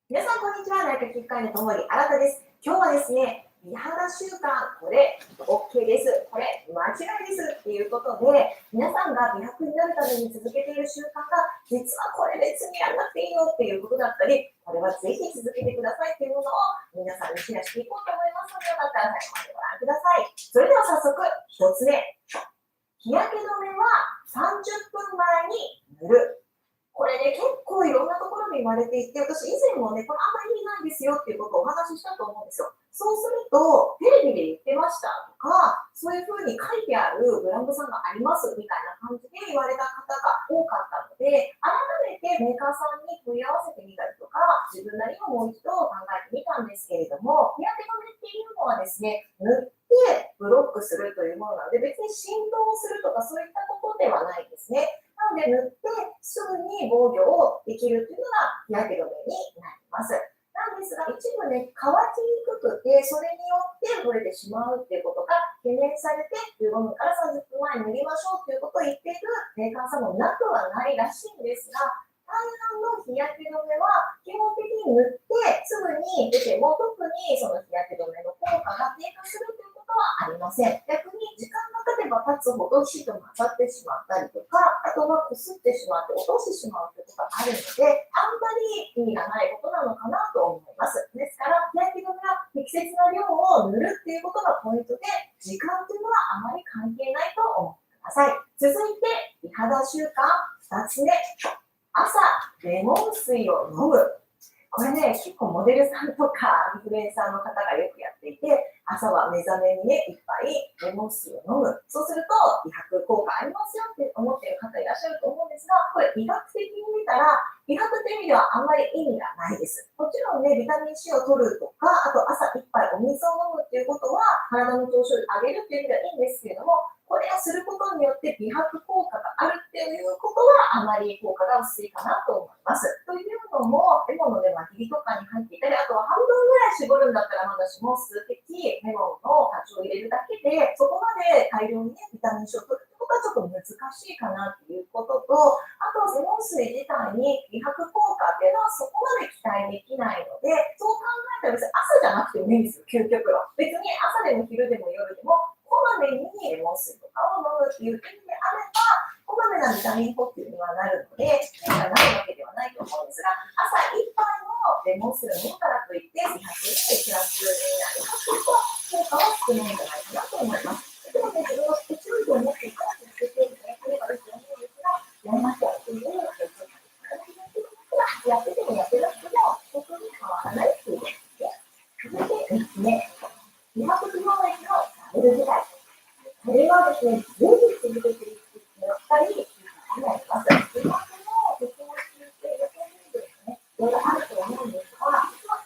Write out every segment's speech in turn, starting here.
皆さん、こんにちは。内科皮膚科医の友利新です。今日はですね、美肌習慣、これ OK です。これ間違いですっていうことで、皆さんが美白になるために続けている習慣が、実はこれ別にやらなくていいよっていうことだったり、これはぜひ続けてくださいっていうものを皆さんにシェアしていこうと思いますので、よかったら最後までご覧ください。それでは早速、1つ目。日焼け止めは30分前に塗る。これね、結構いろんなところで言われていて、私以前もね、これあんまり意味ないですよっていうことをお話ししたと思うんですよ。そうすると、テレビで言ってましたとか、そういうふうに書いてあるブランドさんがありますみたいな感じで言われた方が多かったので、改めてメーカーさんに問い合わせてみたりとか、自分なりのもう一度考えてみたんですけれども、日焼け止めっていうのはですね、塗ってブロックするというものなので、別に振動するとかそういったことではないですね。なので塗ってすぐに防御をできるというのが日焼け止めになります。なんですが、一部ね、乾きにくくて、それによって取れてしまうっていうことが懸念されて、15分から30分前に塗りましょうということを言っているメーカーさんもなくはないらしいんですが、大半の日焼け止めは基本的に塗ってすぐに出ても、特にその日焼け止めの効果が低下するということはありません。逆に時間が経てば経つほどシートが混ざってしまったりとか、あとはこすってしまって落としてしまうということがあるので、あんまり意味がないことなのかなと思います。ですから、日焼け止めは適切な量を塗るっていうことがポイントで、時間というのはあまり関係ないと思ってください。続いて、美肌習慣2つ目。朝、レモン水を飲む。これね、結構モデルさんとかインフルエンサーの方がよくやっていて、朝は目覚めにね、一杯レモン水を飲む。そうすると、美白効果ありますよって思っている方いらっしゃると思うんですが、これ医学的に見たら、美白という意味ではあんまり意味がないです。もちろんね、ビタミン C を取るとか、あと朝一杯お水を飲むっていうことは、体の調子を上げるっていう意味ではいいんですけれども、これをすることによって美白効果があるっていうことはあまり効果が薄いかなと思います。というのも、レモンのね、輪切りとかに入っていたり、あとは半分ぐらい絞るんだったらまだしも数滴レモンの果汁を入れるだけで、そこまで大量にね、ビタミン C を取るってことはちょっと難しいかなっていうことと、あとレモン水自体に美白効果っていうのはそこまで期待できないので、そう考えたら別に朝じゃなくてもいいんですよ、究極論。別に朝でも昼でも夜でも、こまめにレモン水とかを飲むっていう意味であれば、こまめなビタミン補給にはなるので、変化がないわけではないと思うんですが、朝一杯のレモン水を飲むからといって、美白にプラスになるかというと、効果は少ないんじゃないかなと思います。でもね、自分が強いと思っていたら、続けていただければいいと思うんですが、やりましょうというのが一つ。やっててもやってなくても、特に変わらないっていうことですね。続いて3つ目、美白美容液のダブル時代。これはですね、ぜひ続けていく必要があります。美白の適応中継予定ですね、いろいろあると思うんですが、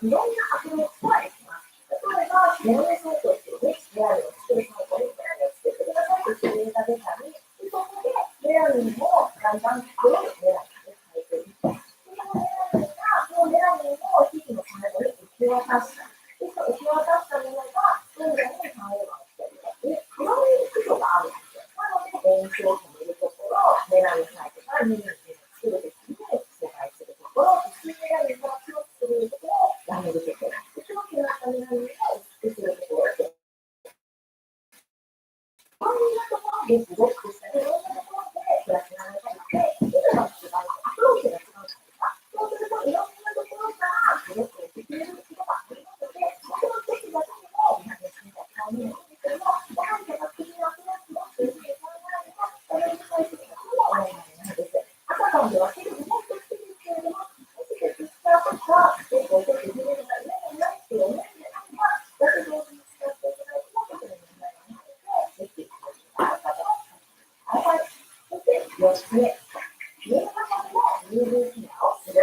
いろんなアプローチができます。例えば、メロネサイトっていうね、メラニンを作るサイトにメラニンを作ってくださいという指令が出たり、そこでメラニンをだんだん作るメラニンで変えていって、そのメラニンが、もうメラニンを皮膚の細胞に受け渡した。受け渡したものが、どんどん変化をしていく。いろんなことがあるんですよ。なので、炎症を止めるところ、メラニンサイトからメラニンを作るときに阻害するところ、薄いメラニンから黒くするところをやめるところ、黒くなったメラニンを薄くするところで、いろんなところでブロックしたり、いろんなところでプラスならないで、色が違うと、アプローチが違うとか、そうするといろんなところからブロックをしてくれることがありますので、その時だけでも、皆さんが使うようにするのは、やはり科学的なアプローチをするという考えが、それに対しての問題なんです。朝晩で分けるのも一つですけれども、もしかしたらとか、ちょっと自分がいないっていう思いであれば、だけど、使っていただいても特に問題がないので、ぜひ、そして4つ目、家の中でも UV ケアをする。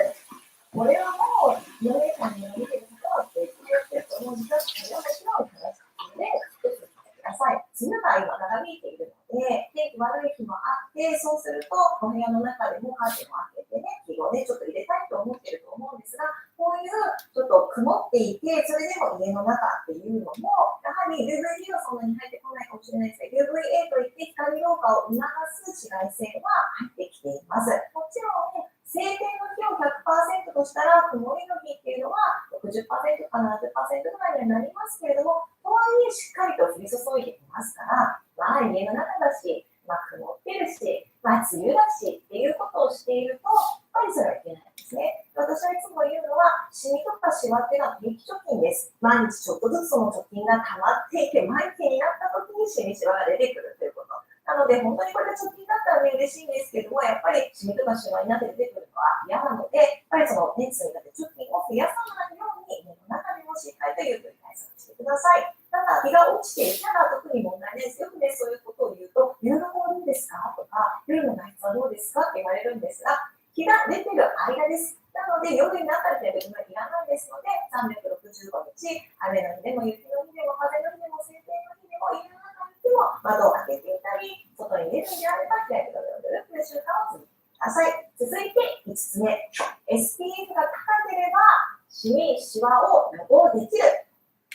これはもう、4年間に見てる方は別にやってると思うんですが、これはもちろん正しくて、一つ見てください。梅雨が今長引いているので、天気悪い日もあって、そうすると、お部屋の中でもカーテンを開けてね、日をね、ちょっと入れたいと思ってると思うんですが、こういうちょっと曇っていて、それでも家の中っていうのも、やはり UVB はそんなに入ってこないかもしれないですが、UVA といって光老化を促す紫外線は入ってきています。もちろん、晴天の日を100%とししたら曇りの日っていうのは60%か70%ぐらいにはなりますけれども、とはいえしっかりと降り注いできますから、家の中だし、曇ってるし、梅雨だしっていうことをしていると、やっぱりそれはいけないんですね。私はいつも言うのは、シミとかシワっていうのは定期貯金です。毎日ちょっとずつその貯金が溜まっていて、毎日になった時にシミシワが出てくるということ。なので、本当にこれが貯金だったらね、嬉しいんですけども、やっぱりシミとかシワになって出てくるのは嫌なので、やっぱりその年数になって貯金を増やさないように、家の中でもしっかりとゆっくり対策してください。ただ、日が落ちていたら特に問題です。よくね、そういうことを言うと、夜の方いいですかとか、夜の外出はどうですかって言われるんですが、日が出てる間です。なので、夜になったら別にいらないですので、365日、雨の日でも雪の日でも風の日でも晴天の日でも、家の中にいても窓を開けていたり、外に出るんであれば、日焼け止めを塗るという習慣を続けてください。続いて5つ目、SPF が高ければ、シミ、シワを予防できる。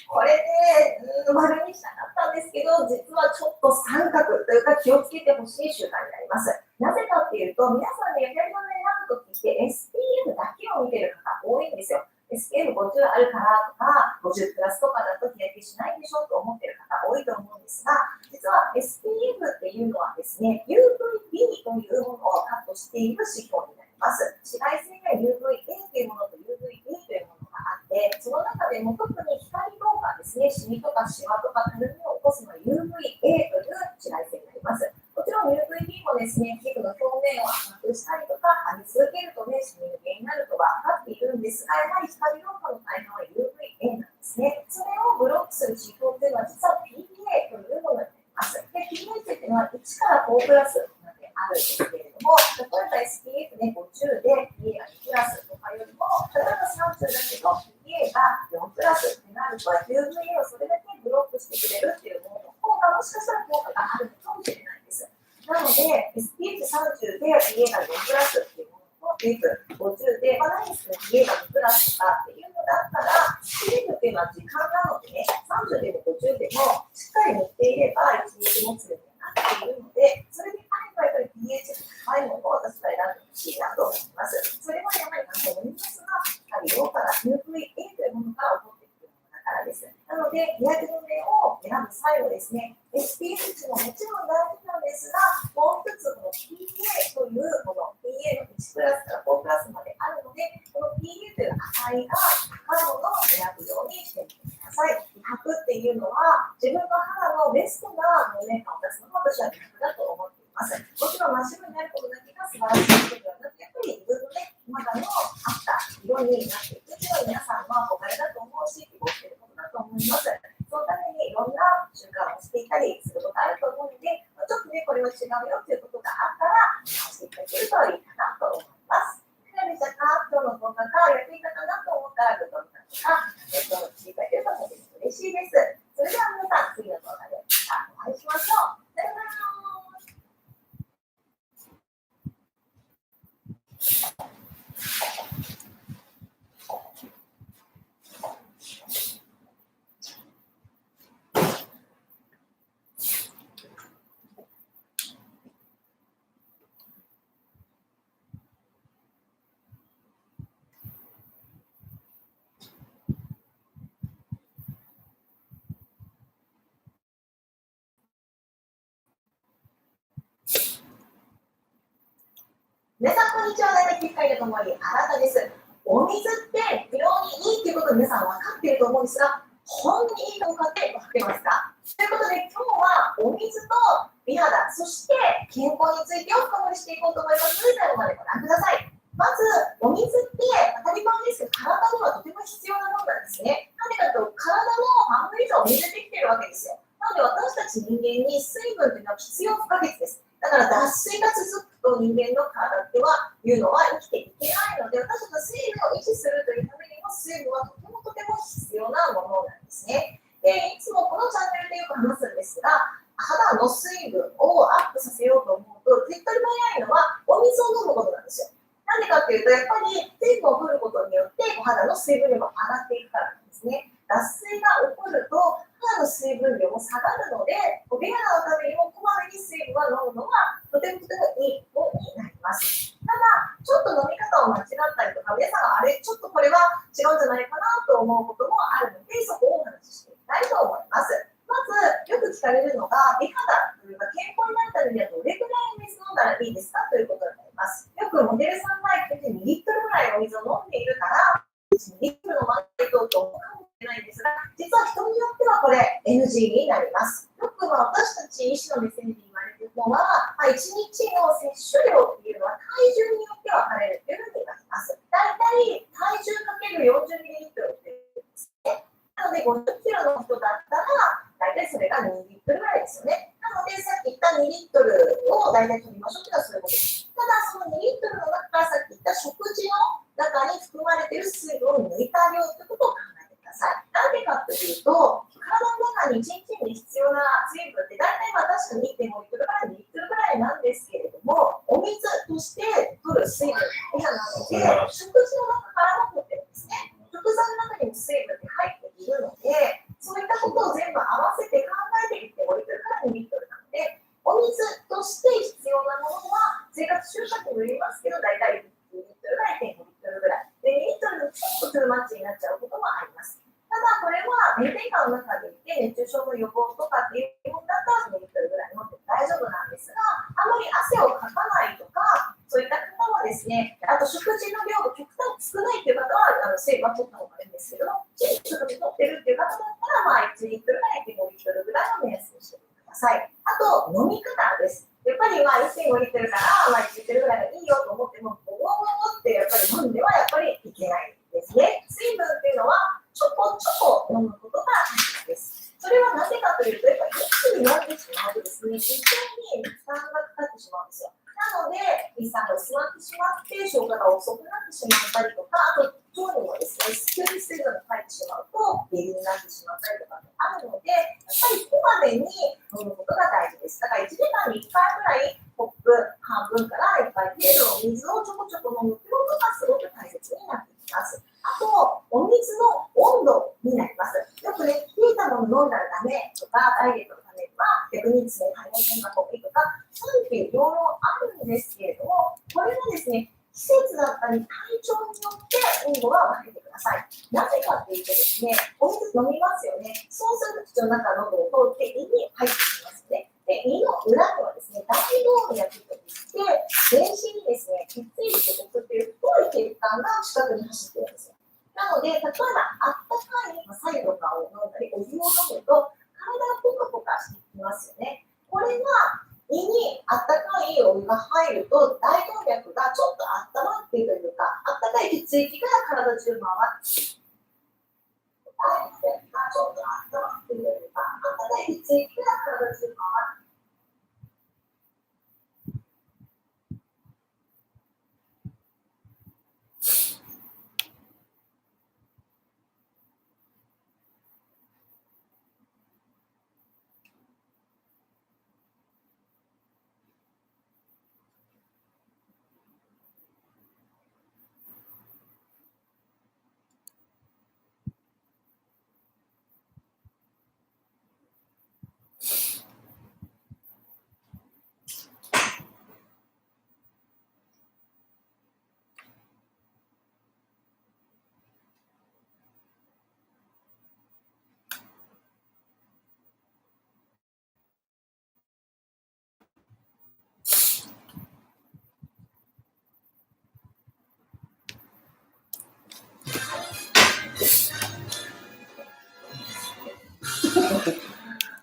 これね、丸にしたかったんですけど、実はちょっと三角というか気をつけてほしい習慣になります。なぜかっていうと、皆さんね、やり物選ぶときって SPF だけを見てる方多いんですよ。SPF50 あるからとか、50プラスとかだと日焼けしないでしょと思ってる方多いと思うんですが、実は SPF っていうのはですね、UVB というものをカットしている指標になります。紫外線が UVA というものと UVB というものがあって、その中でも特に光老化ですね、シミとかシワとかたるみを起こすのは UVA という紫外線になります。もちろん UVB もですね、皮膚の表面を赤くしたりとか、貼り続けるとね、シミの原因になるとは分かっているんですが、やはり光老化の大半は UVA なんですね。それをブロックする指標というのは実は PA というものになります。で、PA というのは1から5プラスまであるんですけれども、例えば SPF で50で PA が2プラスとかよりも、例えば30だけど PA が4プラスってなると、UVA をそれだけブロックしてくれるっていうものの効果、もしかしたら効果があるのかもしれないです。なので、SPF30 で PA が4プラスっていうものと、50で、何ですか PA が2プラスとかっていうのだったら、PA っていうのは時間なのでね、30でも50でもしっかり塗っていれば1日持つようになっているので、それであればやっぱり pH が高いものを私は選んでほしいなと思います。それはやはり何と思いますが、やはり量から UVA というものから起こってくるものだからです。なので、日焼け止めを選ぶ際はですね、SPF 値ももちろん大事なんですが、もう一つ、この PA というもの、PA の1プラスから4プラスまであるので、この PA という値が高いものを選ぶようにしてみてください。美白っていうのは、自分の肌のベストな透明感を出すのが私は美白だと思っています。もちろん真っ白になることだけが素晴らしいことではなくて、やっぱり自分のね、肌の合った色になっていくというのは皆さんの憧れだと思うし、希望していることだと思います。そのためにいろんな習慣をしていたりすることあると思うので、ちょっとね、これは違うよということがあったら、見直していただけるといいかなと思います。いかがでしたか？今日の動画が役に立ったなと思ったら、グッドボタンとか、登録していただけるととても嬉しいです。それでは皆さん、次の動画でまたお会いしましょう。さようなら。皆さん、こんにちは。大体会のともにあなたです。お水って美容にいいということを皆さん分かっていると思うんですが、本当にいいかどうかって分かってますか？ということで、今日はお水と美肌、そして健康についてを深掘りしていこうと思いますので、最後までご覧ください。まず、お水って当たり前ですけど、体にはとても必要なものなんですね。なぜかというと、体の半分以上水でできているわけですよ。なので、私たち人間に水分というのは必要不可欠です。だから脱水が続くと人間の体ではいうのは生きていけないので、私たちの水分を維持するというためにも水分はとても必要なものなんですね。で、いつもこのチャンネルでよく話すんですが、肌の水分をアップさせようと思うと、手っ取り早いのはお水を飲むことなんですよ。なんでかっていうと、やっぱり水分を取ることによってお肌の水分量が上がっていくからなんですね。脱水が起こると肌の水分量も下がるので、美肌のためにもこまめに水分を飲むのはとてもいいものになります。ただ、ちょっと飲み方を間違ったりとか、皆さんあれちょっとこれは違うんじゃないかなと思うこともあるので、そこをお話ししていきたいと思います。まずよく聞かれるのが、美肌というか健康になるためにはどれくらい水飲んだらいいですかということになります。よくモデルさんが言って2リットルぐらいの水を飲んでいるから、2リットル飲まないと思うかもしれないんですが、実は人によってはこれ NG になります。よく私たち医師の目線で言われるのは、1日の摂取量っていうのは体重によって分かれるというふうになります。だいたい体重かける40ミリリットルっていうんですね。なので50キロの人だったら、大体それが2リットルぐらいですよね。なので、さっき言った2リットルを大体取りましょうというのはそういうことです。ただ、その2リットルの中からさっき言った食事の中に含まれている水分を抜いた量ということを考えてください。なんでかというと、体の中に1日に必要な水分って大体確かに1.5リットルから2リットルぐらいなんですけれども、お水として取る水分だけなので、食事の中からも取ってるんですね。食材の中にも水分って入っているので、そういったことを全部合わせて考えて1.5リットルから2リットルなので、お水として必要なものは生活習慣にもよりますけど、大体2リットルが1.5リットルぐらい。で、2リットルのちょっとトゥーマッチになっちゃうこともあります。ただ、これは炎天下の中でいて、熱中症の予防とかっていうものだったら2リットルぐらい飲んでも大丈夫なんですが、あまり汗をかかないとか、そういった方はですね、あと食事の量が極端に少ないという方は、水分は取った方がいいんですけども、食事取ってるっていう方だったら、1リットルから1.5リットルぐらいの目安にしてください。あと、飲み方です。やっぱり1.5リットルから1リットルぐらいがいいよと思っても、ボボボボってやっぱり飲んではやっぱりいけないですね。水分っていうのはちょこちょこ飲むことが大切です。それはなぜかというと、やっぱり一気に飲んでしまうとですね、実際に負担がかかってしまうんですよ。なので、胃酸が薄まってしまって、消化が遅くなってしまったりとか、あと、腸にもですね、急に水分が入ってしまうと、下痢になってしまったりとかあるので、やっぱりこまめに飲むことが大事です。だから1時間に1回ぐらい、コップ半分から1杯程度の水をちょこちょこ飲むということがすごく大切になってきます。あと、お水の温度になります。よくね、冷えたもの飲んだらダメとか、ダイエットのためには逆にですね、体温飲んだ方がいいとか、賛否両論あるんですけれども、これはですね、季節だったり体調によって温度は分けてください。なぜかというとですね、お水飲みますよね。そうすると口の中の喉を通って胃に入ってきますね。で、胃の裏にはですね、大動脈といって、全身にですね、血液を送っている太い血管が近くに走っているんですよ。なので、例えばあったかい白湯とかを飲んだり、お湯を飲むと、体がポカポカしてきますよね。これが胃にあったかいお湯が入ると、大動脈がちょっと温まっているというか、あったかい血液が体中回って、大動脈がちょっと温まっているというか、あったかい血液が体中回って、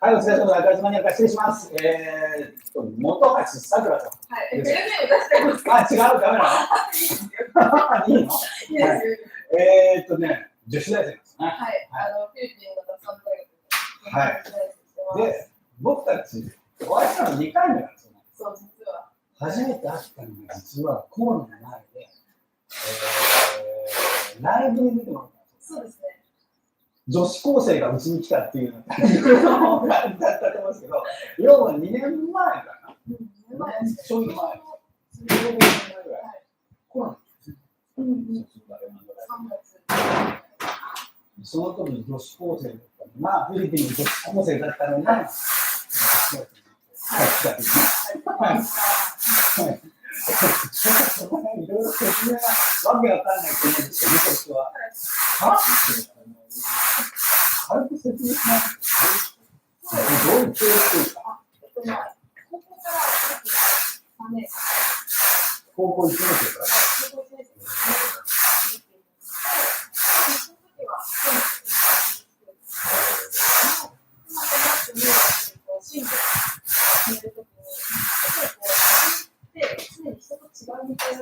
はい、お疲れ様です。あからさまに失礼します。本橋さくらさん。はい、全然出してますか。あ、違う、ダメなのいいのいいですよ。女子大生ですね。はい、フィリピンのサン大はい学で、僕たち、お会いしたの2回目なんですよね。そう、実は。初めて会ったのが、実はコロナの前で、ライブに出てもらったんですよ。そうですね。女子高生がうちに来たっていうのがだったと思うんですけど、要は2年前かな。2年前ちょうど前。コロナその時に女子高生だったのが、フィリピンの女子高生だったのが、その辺いろいろ説明がわけわかんないと思うんですよね、こっちは。は軽く説明します。どういう教育ですか？高校から3年生。高校1年生から。高校1年生。その時は、進路を決めるときに、やっぱりこう、常に人と違う道をやりたいっ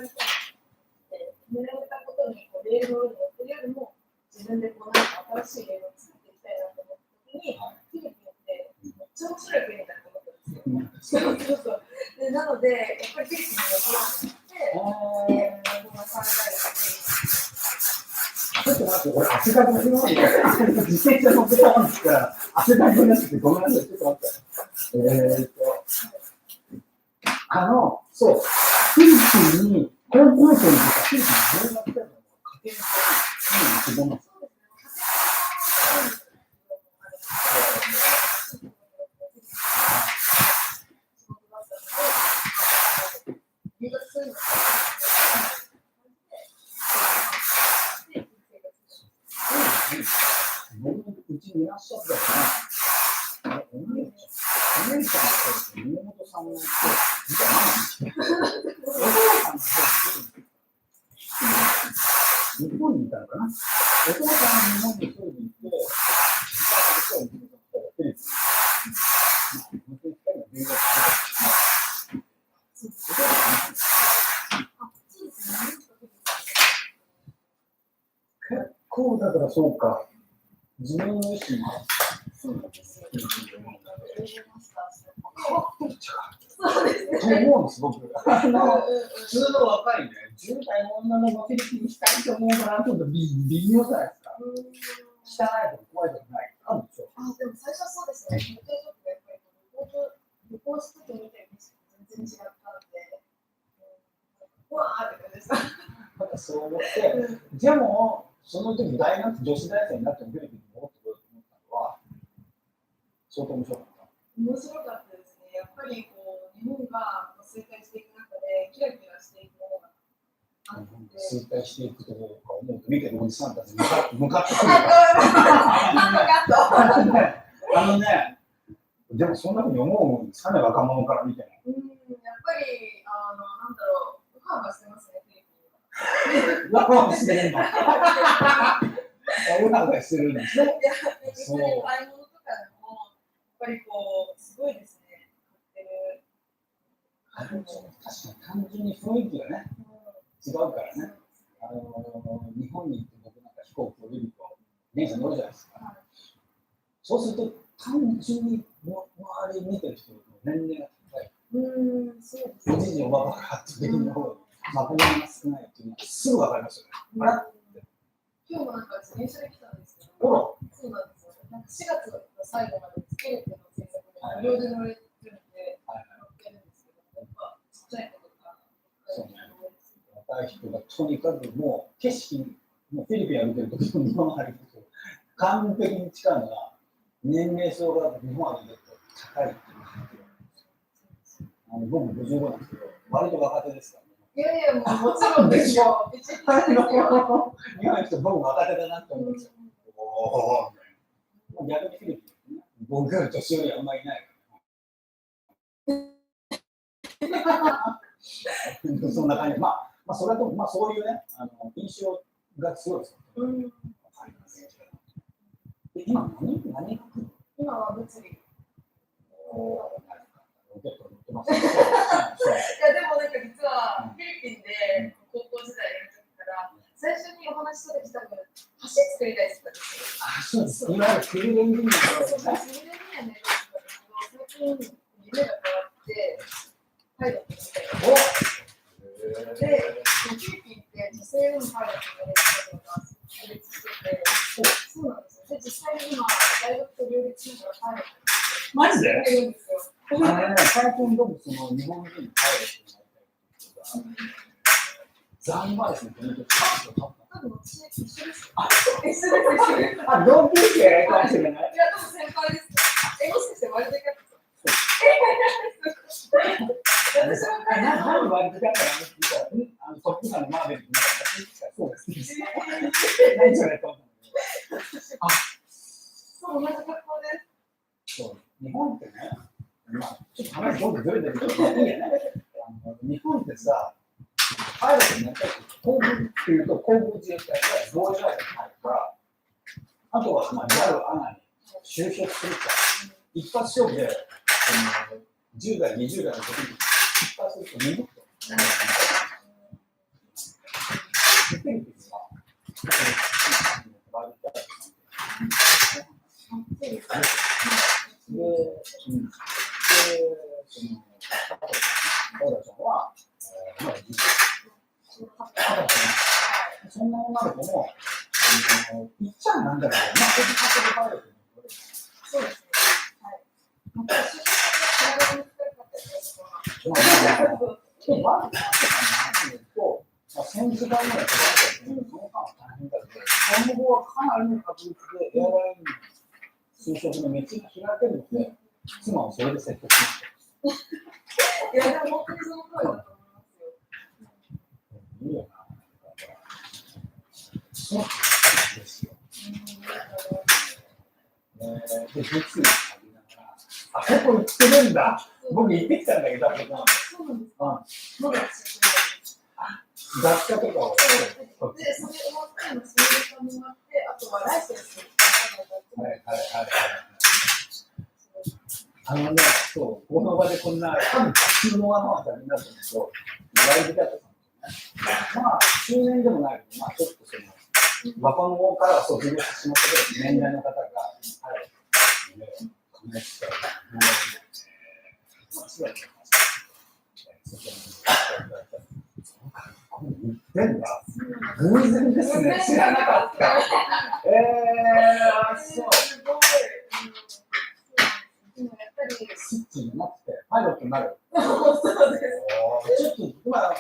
て決められたことにレールの上に乗ってるよりも、自分でこうなんか新しいレールを作っていきたいなと思ったときに、フィリピンってめっちゃ面白い国だと思ったんですよ。そうでなので、やっぱりフィリピンに残ろうと思って、この3大学ちょっと待って、俺、汗だくの今まで自転車乗ってたんですから、汗だくになってて、ごめんなさい、ちょっと待って。そう、フィリピンに高校生の時はフィリピンに留学したの家庭の希望なんです。うちにいらっしゃったよね。お姉ちゃんの方と妹さんがいて、実はママにして、お父さんの方に日本にいたのかな。お父さんが日本に一人でいて、お母さんと妹さんとフィリピンに。娘2人が留学して結構だからそうか。自分の意思もあった。そうなんですよ。そうですね。と思うんです、僕。普通の若いね、10代の女の子フィリピンにしたいと思うから、ちょっと微妙じゃないですか。汚いと怖いとない。あるでしょ。でも最初はそうですね。やっぱり旅行した時見てる景色全然違ったので、うわーって感じでした。そう思って、でも、その時女子大生になってもフィリピンに戻ってこようと思ったのは、相当面白かった。面白かったですね。やっぱりこう日本が衰退していく中で、キラキラしていくものがあって。衰退していくと思うか思うと、見てるおじさんたち向かってくるから。でもそんなふうに思うんですかね、若者から見ても。やっぱり、なんだろう、オファーがしてますね、フィリピンは。オファーしてるんだ。オファーがしてるんですね。そう。買い物とかでも、やっぱりこう、すごいですね、買ってる。確かに単純に雰囲気がね、違うからね。日本に行って僕なんか飛行機を見ると、電車乗るじゃないですか。そうすると、単純に周り見てる人の年齢が高い。そうですおじいおばばが圧倒的に多い。若者が少ないっていうのはすぐ分かりますよね。今日もなんか自転車で来たんですけど、そうなんですよ。なんか4月の最後までつけるっていうのを制作で、無料で乗れるんで、乗ってるんですけど、やっぱちっちゃい子とか、若い人がとにかくもう景色、もうフィリピン歩いてる時の日本歩いてると、完璧に近いのが、年齢層が日本歩いてると高いっていう感じなんですよ。僕55なんですけど、割と若手ですからね。いやいや、もちろんですよ。日本の人、僕若手だなって思うんですよ。逆にフィリピン、僕より年寄りあんまりいないから。そんな感じ。それとも、そういうね、印象が強いですよ。今、何が来るの？今は物理。いや、でもなんか実はフィリピンで高校時代やる時から最初にお話しされてたのが橋作りたいって言ったんですよ。そうです。いわゆるクルーエンジニアそうです。クルーエンジニアになりたいんですけど、最近夢が変わってパイロットになりたい。で、フィリピンって女性のパイロットになれることが確立してて、そうなんですよ。で、実際に今大学と両立しながらパイロットマジで？いるんですよ。最近僕、その日本人のパイロットになりたいザンバースのコメントして多分私一緒です。同級生かもしれない。いや、多分先輩ですね。もしかしてワイルドキャット。何ワイルドキャット？マーベルみたいな。そうです。ないんじゃないか。あ、そう、同じ格好です。そう、日本ってね、まあ、ちょっと話どんどんずれてるけど、いいよね。日本ってさ、パイロットになったり、航空っていうと、航空自衛隊で防衛会社に入るか、あとは、まあ、JAL、ANA に就職するか、一発勝負で、10代、20代の時に一発すると、見事。そんな女の子も、いっちゃんなんだけど、まあ、こっちパイロットにそうですね。はい。私、体に使い方ですと、でも、ワールドカップさんの話で言うと、1000時間ぐらい取られたり、その間は大変だけど、その後はかなりの確率でエアライン就職の道が開けるので、妻をそれで説得しました。いや、でも本当にその通りだと思いますよ。いいよな。そうですよ。で、実にあそこ行ってるんだ。僕行ってきたんだけど、そうなんですか。まだ雑貨とかを。で、それ終わってのシミュレーションになって、あとはライセンス。そう、この場でこんな、多分普通のワンワンさんになるんですけど、言われてたと思うんですね。まあ、中年でもないけど、まあ、ちょっとその、若者から卒業してしまったけど、年代の方が、はい、考えてたら、言ってんだ。偶然ですね。知らなかった。そう。でもやっぱりスイッチになってパイロットになる。そうです。ちょっとまあね、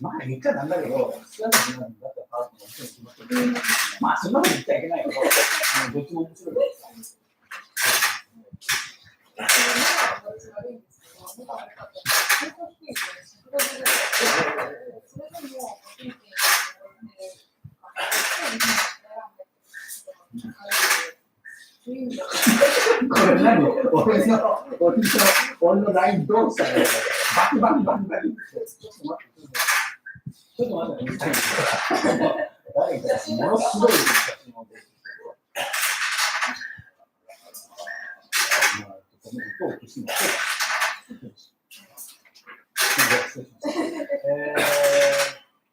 まあ言っちゃなんだけど、好きなのなんだったらパイロットの人に決まってる。まあそんなこと言っちゃいけないけど、どっちも面白いです。これ何？俺のラインどうしたの？バキバキバキバキってちょっと待って、誰かものすごい写真を出して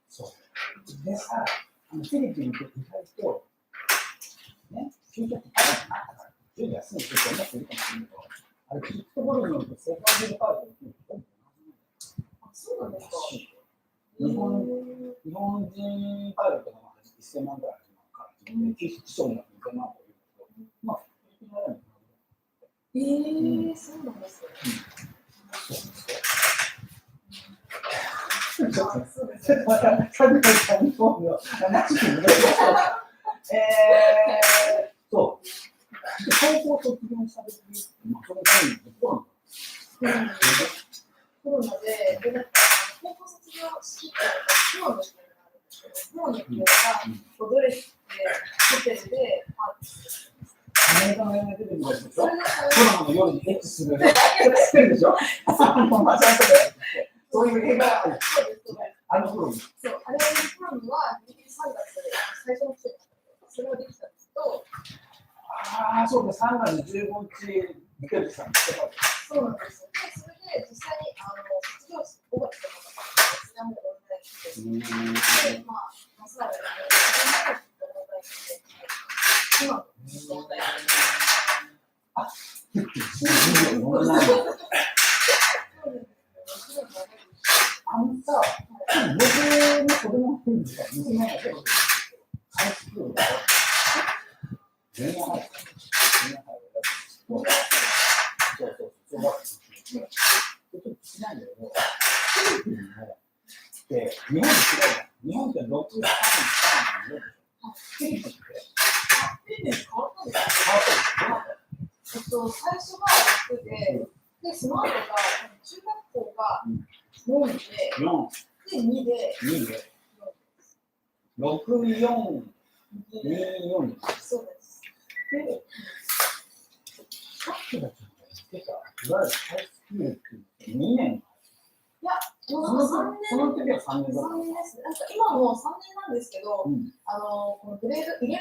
そうでさ、フィリピンって意外とね、就職パイロットになったから、安いって思ってるかもしれないけど、あれ、聞くところによると世界中でパイロットってそうなんですか。日本人パイロットが1000万ぐらいから始めて、機長になって2000万というけど、まあ、フィリピンならそうなんですよ。そうですね。また、サブカルチャー日本の話に戻りましょうか。そう。高校卒業した時に、その前にコロナで、高校卒業式ってコロナっていうのがあるんですけど、コロナっていうのがドレスでホテルでパーティーする。アメリカの映画出てくるでしょ。コロナの夜にエッチする。知ってるでしょ。そういう映画ある。あの頃に。そう、あれを日本はギリギリ3月で最初の季節それをできたんですけど。ああ、そうか、3月15日、見てるさん。そうなんですよ。で、それで実際に卒業式5月とかだったんですが、もうオンラインで、まあ、マスラーで、オンラインで、今のオンラインで。あ、オンライン。あのさ、僕の子供の時から娘がハイスクールだよ。ジュニアハイスクール。そうそう、そうだ。ちょっとしないんだけど、フィリピンので日本と違うじゃん。日本って6、3、3、4でしょ。フィリピンって。フィリピン変わったんですか？最初が6で、その後が中学校が4で、で、2で、 2で、6424。そうです。で、さっきがちょっと言ってた、いわゆるハイスクールって2年。いや、もうなんか3年。その時は3年だった。3年ですね。なんか今もう3年なんですけど、うん、このグレード11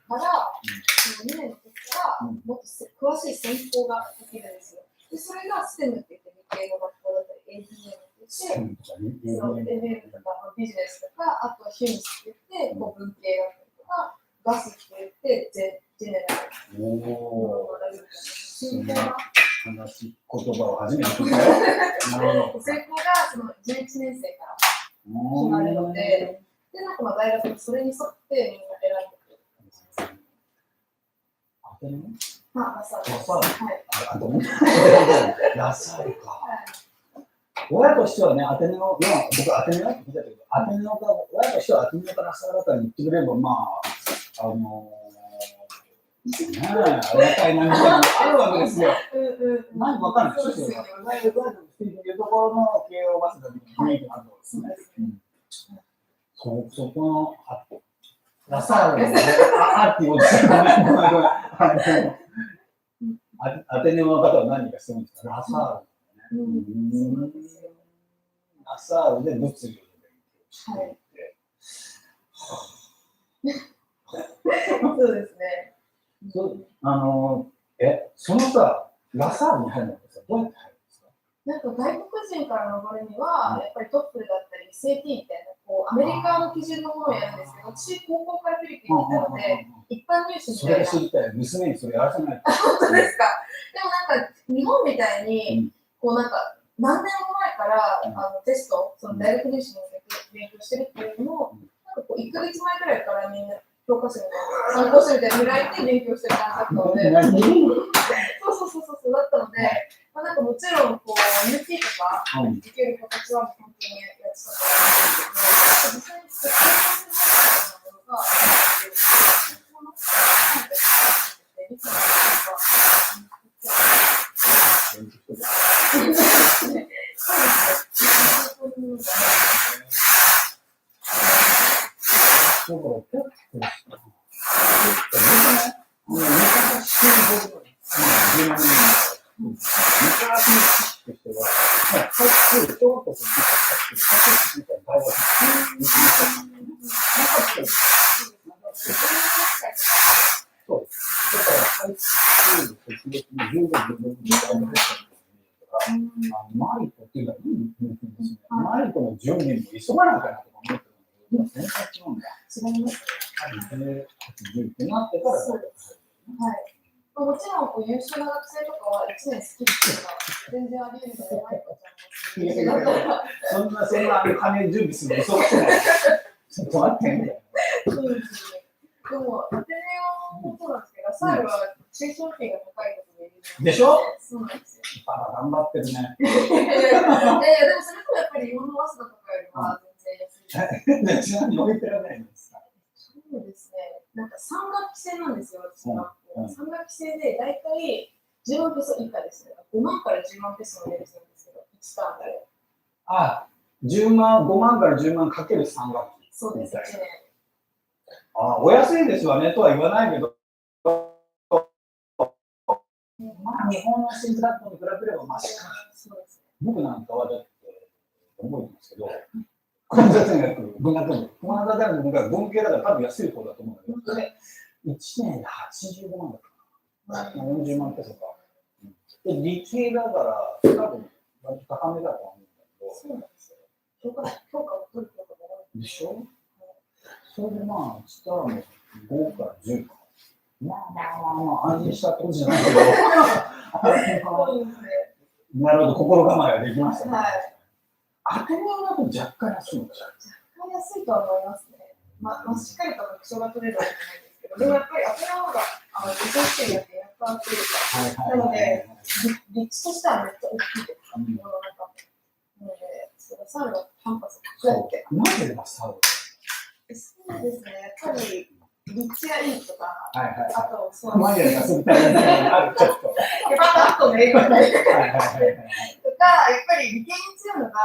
から、その2年の時から、もっと詳しい専攻ができるんですよ。で、それが STEM って言って、理系の学校だったり、ABM って言って、そう、ABM とかビジネスとか、あとはヒューミスって言って、こう文系だったりとか、ガスって言って、ジェネラル。おー、専攻が話、言葉を初めて聞いたよ。なるほど。専攻がその11年生から決まるので、で、なんかまあ大学もそれに沿ってみんな選んでくる感じです。アテネの？ラサール。ラサール。はい。あ、ごめん。ラサールか。親としてはね、アテネの、僕アテネの聞いたけど、アテネの親としてはアテネからラサールあたりに行ってくれれば、まあ、ねえ、ありがたい何かもあるわけですよ。何もわかんない。そうですよね。いうところの慶応バスが雰囲気があるんですね。そこのラサールのっていうおじさんアテネの方は何かしてるんですか？ラサール。ラサールで物理を勉強していて。そうですね。そのさ、ラサールに入るのってさ、どうやって入るんですか？なんか外国人からの場合には、やっぱりトップルだったり、SAT みたいな、こうアメリカの基準のものをやるんですけど、私、高校からフィリピンにいたので、一般入試みそたいな。れが知りたい。娘にそれやらせない。本当ですか。でもなんか、日本みたいに、こうなんか、何年も前からテスト、その大学入試の勉強してるっていうのも、なんかこう1ヶ月前くらいからみんな教科書みたいな、参考書みたいに開いて勉強してる感じだったので、そうだったので、まあ、なんかもちろんこう UP とか受ける形は本当にやってたと思うんですけど、実際に使い方のものがマリコっていうのは、マリコの準備も急がなきゃなとか思ってたんだけど、全然違うんだ。違いますね。80ってなってから、そうです。はい。もちろんこう優秀な学生とかは1年好きっていうのが全然あり得るので、マリコちゃんもそんな金準備するの忙しくない。ちょっと待ってね。そうですね。でも、アテネオもそうなんですけど、ラサールは中小費が高いことでいる。でしょ？そうなんですよ。頑張ってるね。でもそれともやっぱり日本の早稲田とかよりは全然安い。ちなみに置いてらないんですか？そうですね。なんか3学期制なんですよ、私の学校。3学期制で大体10万ペソ以下ですね。5万から10万ペソのレベルなんですけど、1ターンで。10万、5万から10万かける3学期。そうです、1年。お安いですわねとは言わないけど、まあ日本の私立学校に比べればマシか。僕なんかはだって覚えてますけど、文学文系だから多分安い方だと思うんだけど、1年で85万だったかな。40万ペソか。で、理系だから多分割と高めだと思うんだけど。そうなんですよ。評価を取る評価がでしょ？それでまあ、つったらもう5から10か。まあ、安心したってことじゃないけど。なるほど、心構えができましたね。はい。アテネだと若干安いのじゃん。若干安いとは思いますね。しっかりと確証が取れるわけじゃないんですけど、でもやっぱりアテネの方が理想試験やってやったっていうか、なので、立地としてはめっちゃ大きいです。世の中なので、ラサールのキャンパスをこうやって。なぜラサール？そうですね、やっぱり立地がいいとか、あと、マニアが住みたいなのがある、ちょっと。あとね、とか、がやっぱり理系に強いのが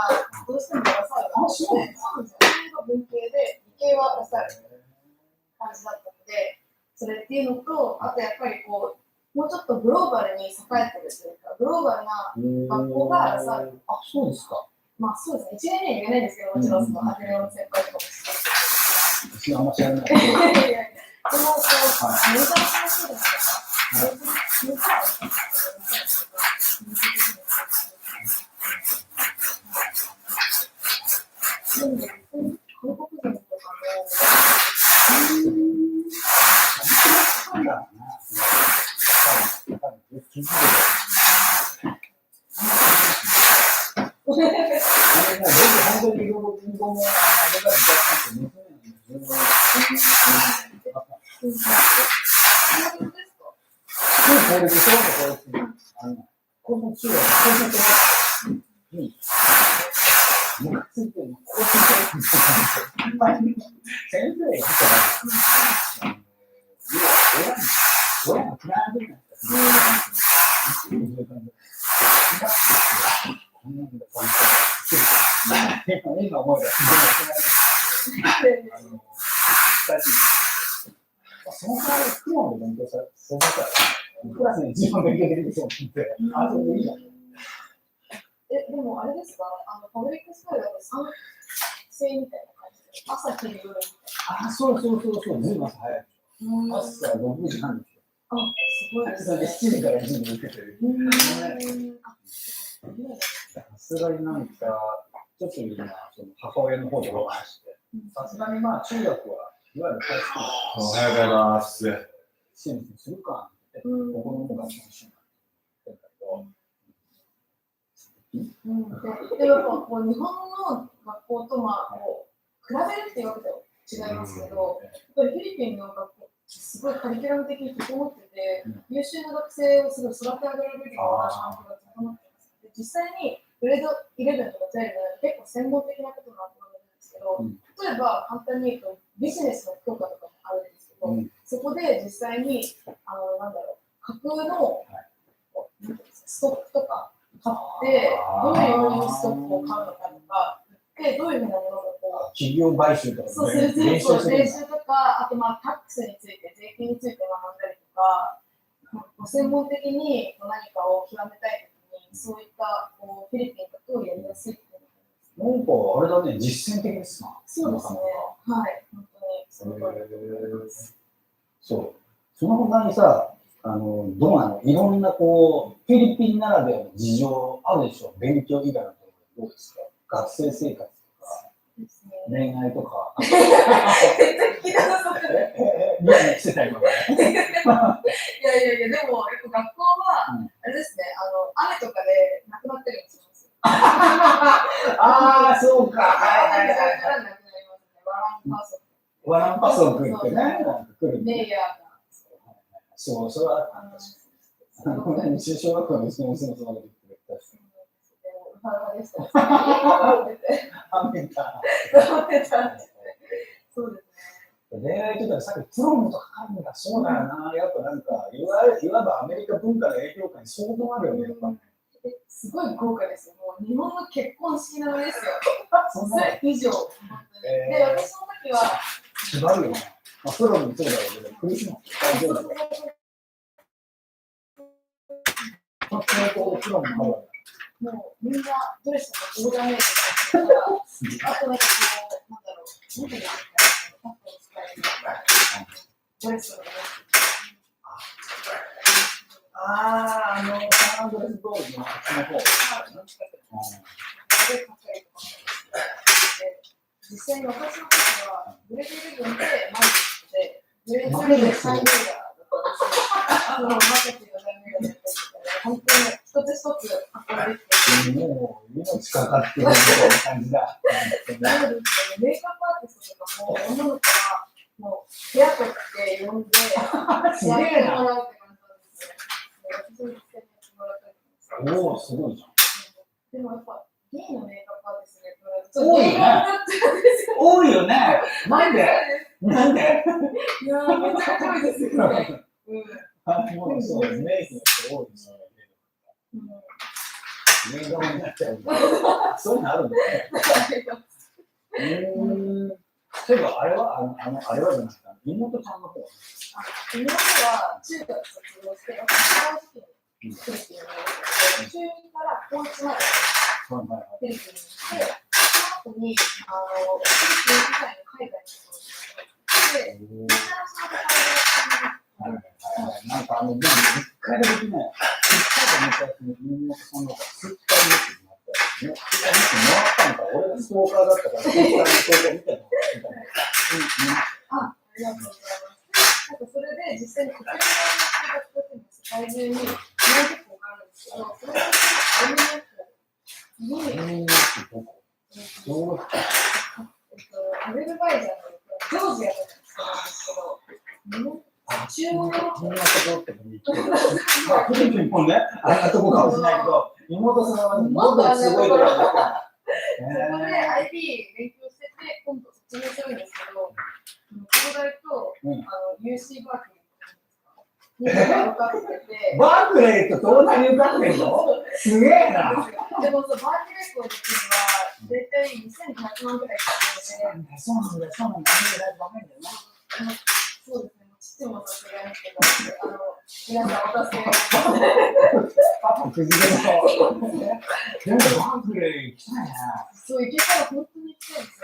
どうしてもラサールなんですね。そうなんですよ。理系が文系で、理系はラサールみたいな感じだったので、それっていうのと、あとやっぱりこう、もうちょっとグローバルに栄えてるというか、グローバルな学校がラサール。あ、そうですか。まあそうですね、1年には言えないんですけど、もちろんそのアテネの先輩とかも知ってる私あんま知らない。でも、こう、メジャー先生とか、メジャーで韓国人とかなんだろうな。気づいて僕本当に日本語もあれが娘なんで高校中学にムカついてるの高校先生が言ってたら親が嫌いなんだ今思えばその代わりクローンで勉強させたらクラスに一番勉強できると思ってあ、それでいいや。でもあれですか、パブリックスクールだと3制みたいな感じで、朝昼夜みたいな。あ、そう、ずいぶん朝早い。朝6時半ですよ。あ、すごいですそれで7時から1時に受けてる。さすがになんか、ちょっと今、その母親の方でお話して、さすがにまあ中学はいわゆるハイスクール。おはようございます。支援するかって、ここの子が支援しない。でもやっぱこう日本の学校とまあこう比べるっていうわけでは違いますけど、やっぱりフィリピンの学校すごいカリキュラム的に整ってて、優秀な学生をすごい育て上げられるような環境が整ってます。で実際にグレード11とか12で結構専門的なことが学ばれるんですけど、例えば簡単に言うとビジネスの教科とかもあるんですけど、そこで実際になんだろう架空のストックとか買ってどういうようにストックを買うのかとか、でどういうふうなものがこう企業買収とか練習とか、あとまあタックスについて税金について学んだりとか、専門的に何かを極めたいときにそういったこうフィリピンだとやりやすいっていうのなんかあれだね、実践的ですな。そうですね。はい、本当にその通りです。そう。その他にさ、どうなの？いろんなこう、フィリピンならではの事情あるでしょ？勉強以外のところどうですか？学生生活とか、恋愛とか。リアルにしてた今まで。いや、でも、やっぱ学校は、あれですね、雨とかでなくなってるんですよ。ああ、そうか。ワランパソクってね、来るね。そう、それはあったんですよ。小学校の娘もそんなこと言ってくれたし。そうですね。恋愛とかさっきプロムとかあるんだ、そうだよな。やっぱなんか、いわばアメリカ文化の影響下に相当あるよね、やっぱ。すごい豪華ですよ。もう日本の結婚式なのですよ。そそれ以上。で、私の時は。縛るよね。まあ、プロもそうだろうけど、クリスマス大丈夫だよ。もうみんなドレスとかオーダーメイドとか、あとなんかこう、なんだろう、なんていうの、パッと使えるドレスとかね。サンドレスボールのあっちの方。実際に私の時は、グレード11でマジックで、グレード12でサインメーダーだったんですよ。マーケティングのサインメーダーだったんですけど、本当に一つ一つ運んできて。もう命かかってるみたいな感じだ。メイクアップアーティストとかも、女の子はもう部屋取って呼んで、やってもらうって感じなんですよ。おお、すごいじゃん。でもやっぱ、ゲイのメイクアップアーティストで多いよね。多いよね。なんで？なんで？いやー、めっちゃ多いですよね。もうそう、メイクの人多いですよね。原顔になっちゃう。そういうのあるんだね。そういえば、あれはあれはじゃなくて、妹ちゃんの方は。妹は中学卒業して、私の時にフィリピンにいるんですけど、中2から高1までフィリピンにいて、その後にフィリピン以外の海外に行って、インターナショナルパイロットなんかでも一回だけね、一回で妹さんの方がツイッターニュースになったよね。ツイッターニュースに回ったのか、俺がストーカーだったから、ツイッターの投稿見てたのありがとうございます。なんかそれで実際に国連の生活っていうの世界中に何十個かあるんですけど、それがアルメニアに、アゼルバイジャンのジョージアとかなんですけど、中央のこんなとこってもいいけど、まあ、フィリピンもね、あんなとこかもしれないけど、妹さんはもっとすごいところだから。そこで IB 勉強してて、今度卒業するんですけど、東大とUC バークレーに受かってて、バークレーと東大に受かってるのすげえな。でもバークレー校に行くには、大体2500万ぐらいかかるので、そうなんだよ、そうなんだよ、そうですね、父もさすがにけど、皆さんお助けパパくじけの。でもバークレー行きたいな。そう、行けたら本当に行きたいです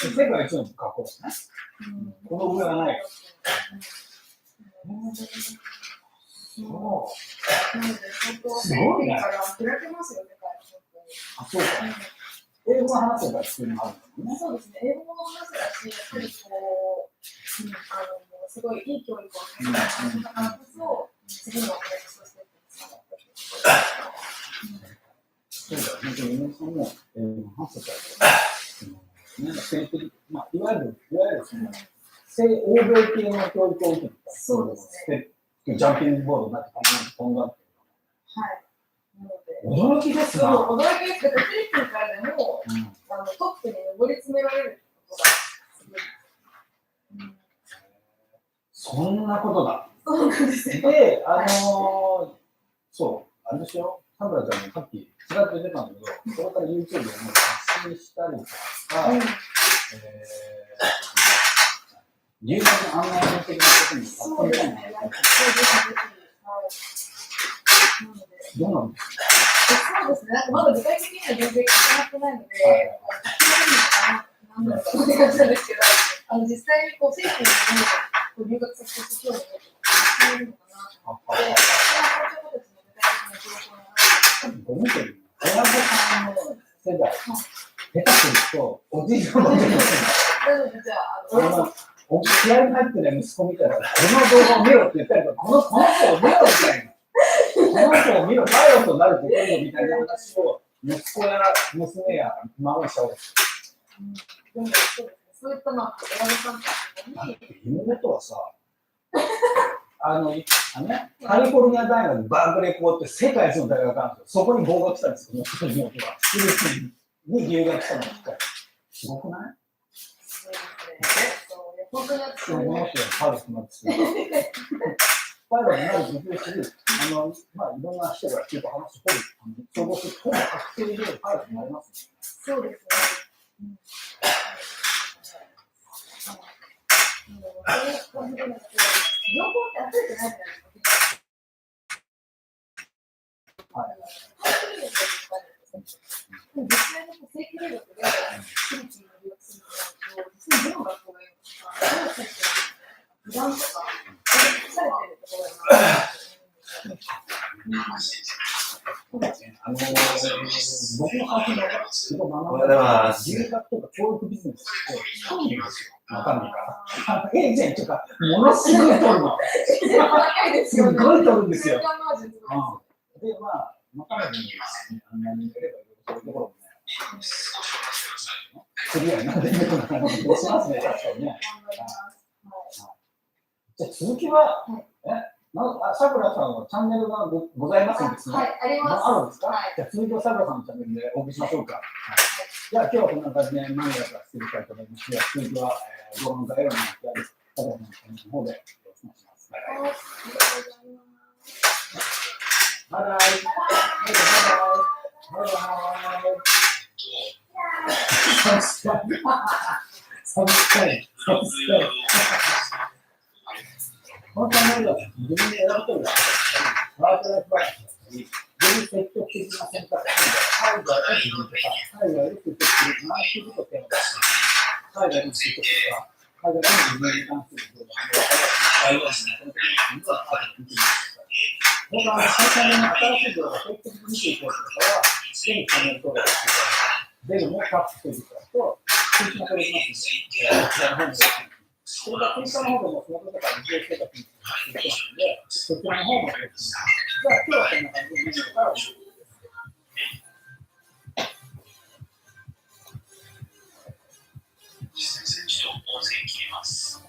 よね。世界一の学校ですね。この上はない。そう。なので、本当、すごいね。から開けますよ、世界あ、そうか。英語が話せたっていうのがあるんだね。そうですね、英語も話せたし、やっぱりこう、すごいいい教育を受けたからこそ、次のネクストステップにつながったそうだ、本当に皆さんも英語が話せたりなんか性的、まあ、いわゆるその、欧米系の教育を受けた。そうですね。ジャンピングボードになって飛んだっていうのは。はい。驚きですな。驚きですけど、フィリピンからでも、トップに上り詰められることがすごい。そんなことだ。そうなんですよ。で、そう、あれでしょ、サンブラちゃんもさっきちらっと出たんだけど、それから YouTube でも発信したりとか、留学の案内人的なことにそうですね。どうなんですか？そうですね。なんかまだ具体的には全然決まってないので、なんだろうって感じなんですけど、実際にこう、正規に留学させて興味を持っているのかなと思って、そういう子たちの具体的な情報を見てる親御さんの世代、下手すると、おじいさんも出てますじゃあ、気合い入ってない息子みたいな、この動画を見ろって言ったりとか、この子を見ろみたいな。この子を見ろ、パイロットになるって言うみたいな話を息子や娘や孫にした方がいい。そういったまあ、親御さんたちに。妹はさ、カリフォルニア大学バークレー校って世界一の大学なんですよ。そこに合格したんですよ、妹は。フィリピンに留学したのがきっかけ。すごくない？本当にこの人はパイロットになってパイロットになるというする、まあ、いろんな人が結構話すと、総合すると、ほぼ確定でパイロットになりますね。そうですね。両方って溢れてないじゃないですか。はい。実際の正規留学で、フィリピンに留学すると、実際にどの学校がいいのか、どの先生がいいのか、時間とか、されてるところが僕の母親がすごい学んだ留学とか教育ビジネスって興味ですよ、中身が。エージェントがものすごい取るの。すごい取るんですよ。で、まあ、中身に何やればいいところもね、クリアになっていくような感じがしますね、確かにね。じゃあ続きは、さくらさんはチャンネルがございますんですね。はい、あります。あるんですか？じゃあ続きはさくらさんのチャンネルでお送りしましょうか。じゃあ今日はこんな感じで何やらしていきたいと思います。では続きは動画の概要欄にあるさくらさんのチャンネルの方でよろしくお願いします。バイバイ。バイバイ。本当に自分で選ぶとるワークライフバランスだったり、より積極的な選択肢海外の自分とか、海外で積極的に回していくとテーマだし、海外の積極とか、海外の自分に関する情報を分かりやすい、海外の自分は後で見てみてください。僕は最初に新しい情報を積極的に見ていこうとかは、手にチャンネル登録してください。ベルもタップしていただくと、通知が取れますので、こちらの方にそれがツイッターの方でもそのことから日常生活にしていくので、そちらの方もやってみます。じゃあ今日はこんな感じで見てから選手の音声切ります。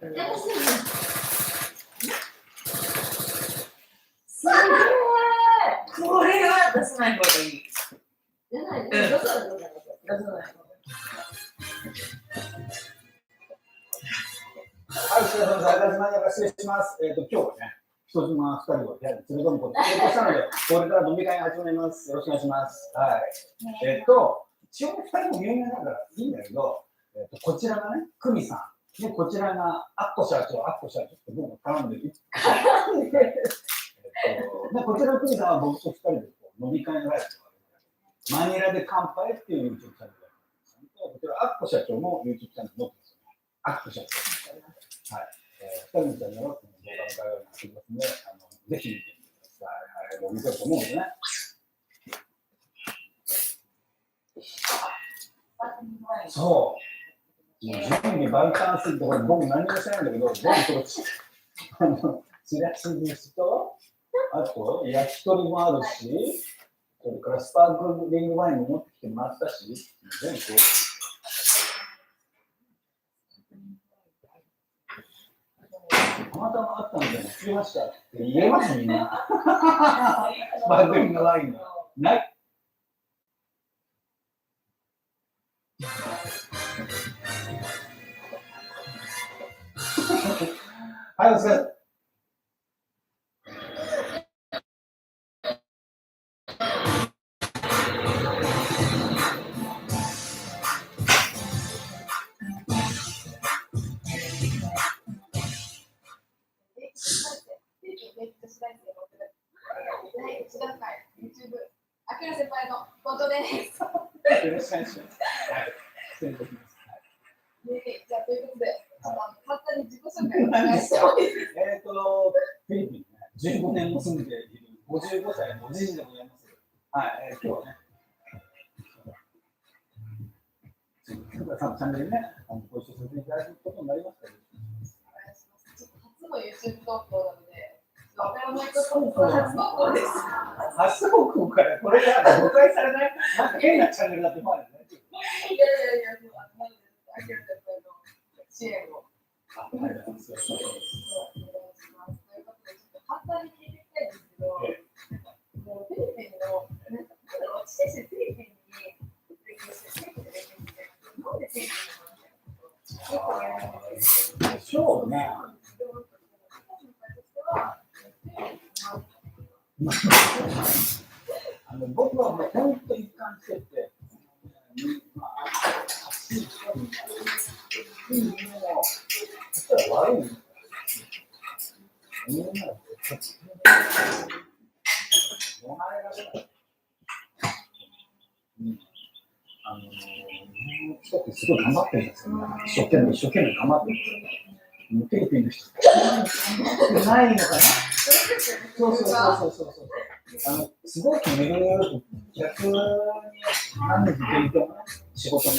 すごい。これは出さない方がいい。出さない。出さない。出さない。はい、お疲れ様です。ありがとうございます。失礼します。今日はね、人妻2人を部屋に連れ込むことを成功したので、これから飲み会始めます。よろしくお願いします。はい。一応2人も有名だからいいんだけど、こちらがね、久美さん。で、こちらがアッコ社長って僕も絡んでる。こちらの久美さんは僕と2人で飲み会のライブをマニラで乾杯っていう YouTube チャンネルがあるんです。こちらアッコ社長も YouTube チャンネル持ってますよね。アッコ社長。はい。2人のチャンネルを動画の概要欄に貼ってますので、ぜひ見てみてください。はい。もう見てると思うんでね。そう。準備万端すぎて、これ僕何もしてないんだけど、僕とチラシにしと、あと焼き鳥もあるし、それからスパークリングワインも持ってきてもらったし、全部たまたまあったので作りましたって言えますみんな。スパークリングワインがない。はい、お疲れ。あきら先輩の本当です。よろしくお願いします。はい、失礼いたします。じゃあということで、簡単に自己紹介をお願いしてもいいですか。フィリピンね、15年も住んでいる55歳のおじいでございます。はい、今日はね、福田さんのチャンネルにね、ご一緒させていただくことになりましたけど。初の YouTube 投稿なので、わからないこと初投稿です。初投稿からこれが誤解されない、なんか変なチャンネルだって思われてね。いや、あきら先輩の支援を。ありがとうございます。お願いします。ということで、ちょっと簡単に聞いていきたいんですけど、もうフィリピンの、なんか、地僕はもう本当に一貫してて、いいものを、実は悪いもの。みんながもらえられない。人ってすごい頑張ってるんですよ。一生懸命頑張ってる。フィリピンの人ってないのかな。そう。すごく巡る逆に何年勉強も仕事も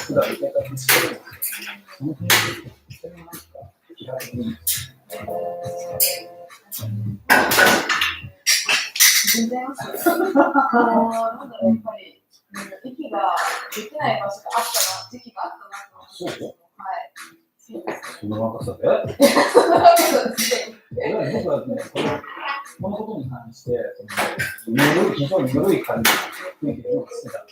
普段生活してるんですけど、その雰囲気ってなんか気がするんです。全然ますよ。なんだろう、やっぱり、息ができない場所があったな、時期があったなと思って。はい。その若さで僕はね、このことに関して、非常に緩い感じの雰囲気が好きだ。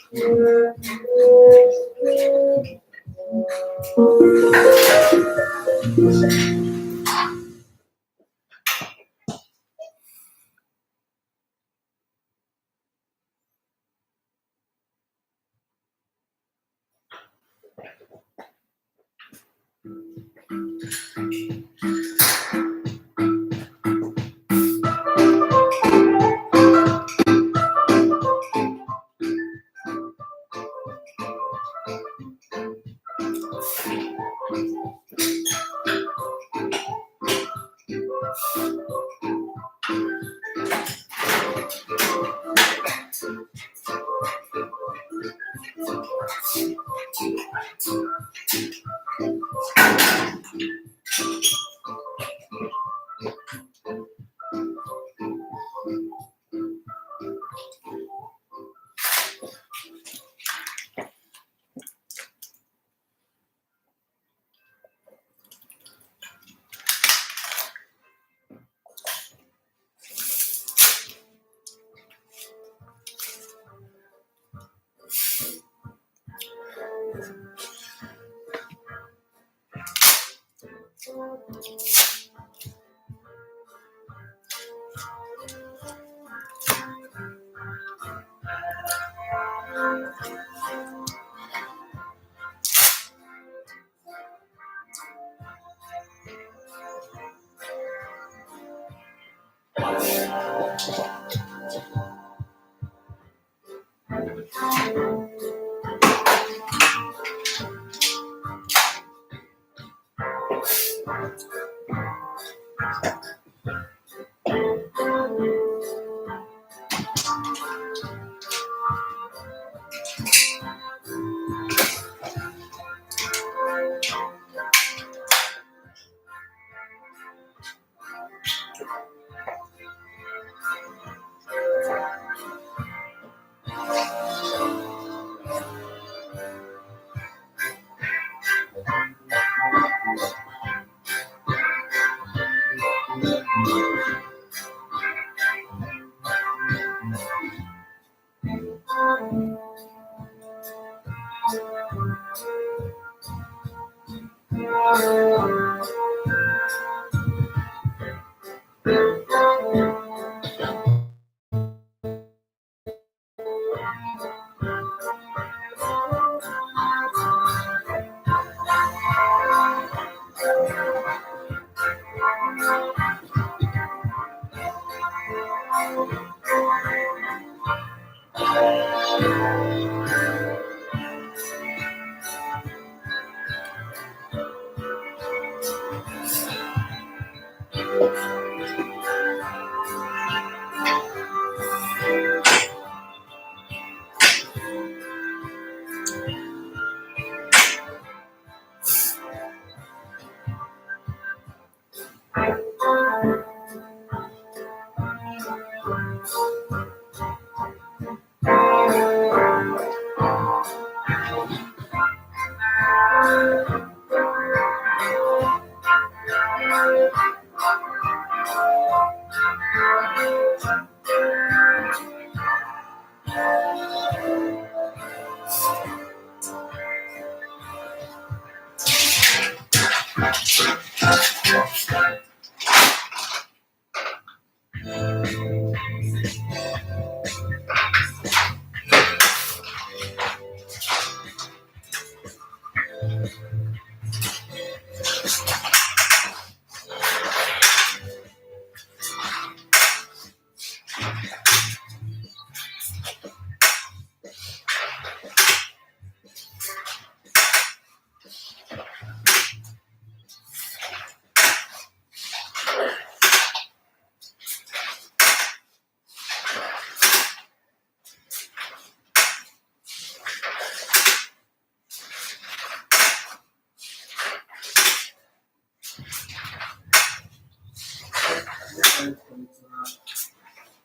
こんにちは。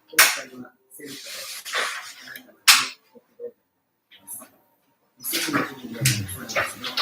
今回はセンターであなたにお届けします。2022年3月の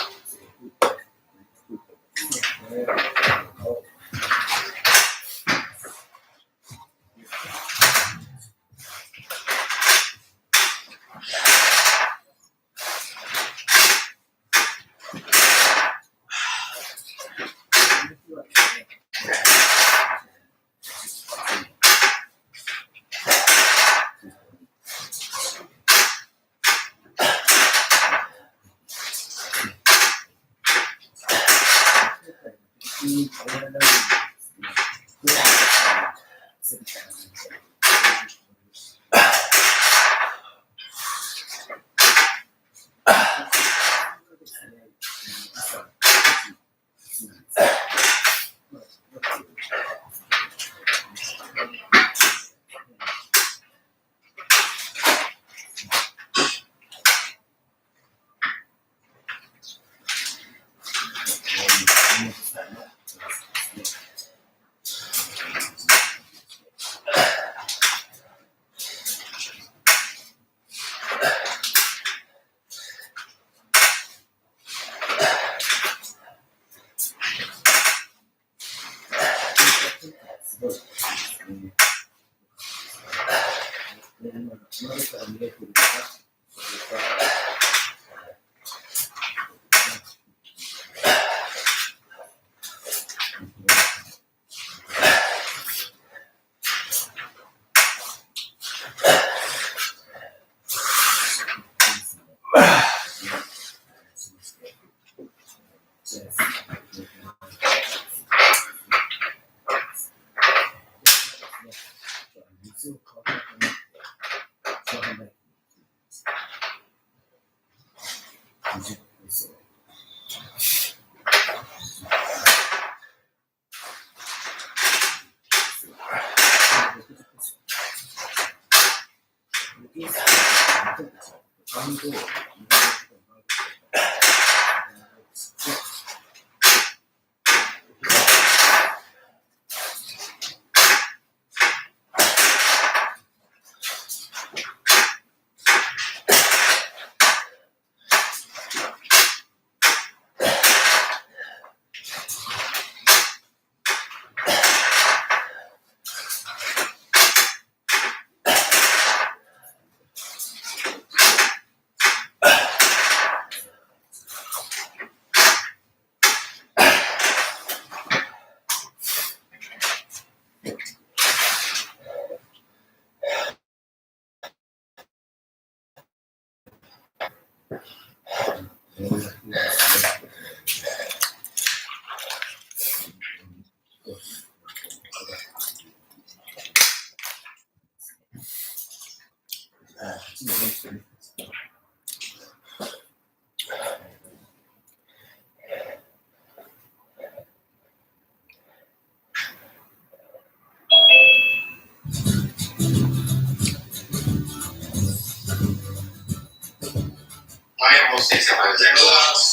先生、おはようございます。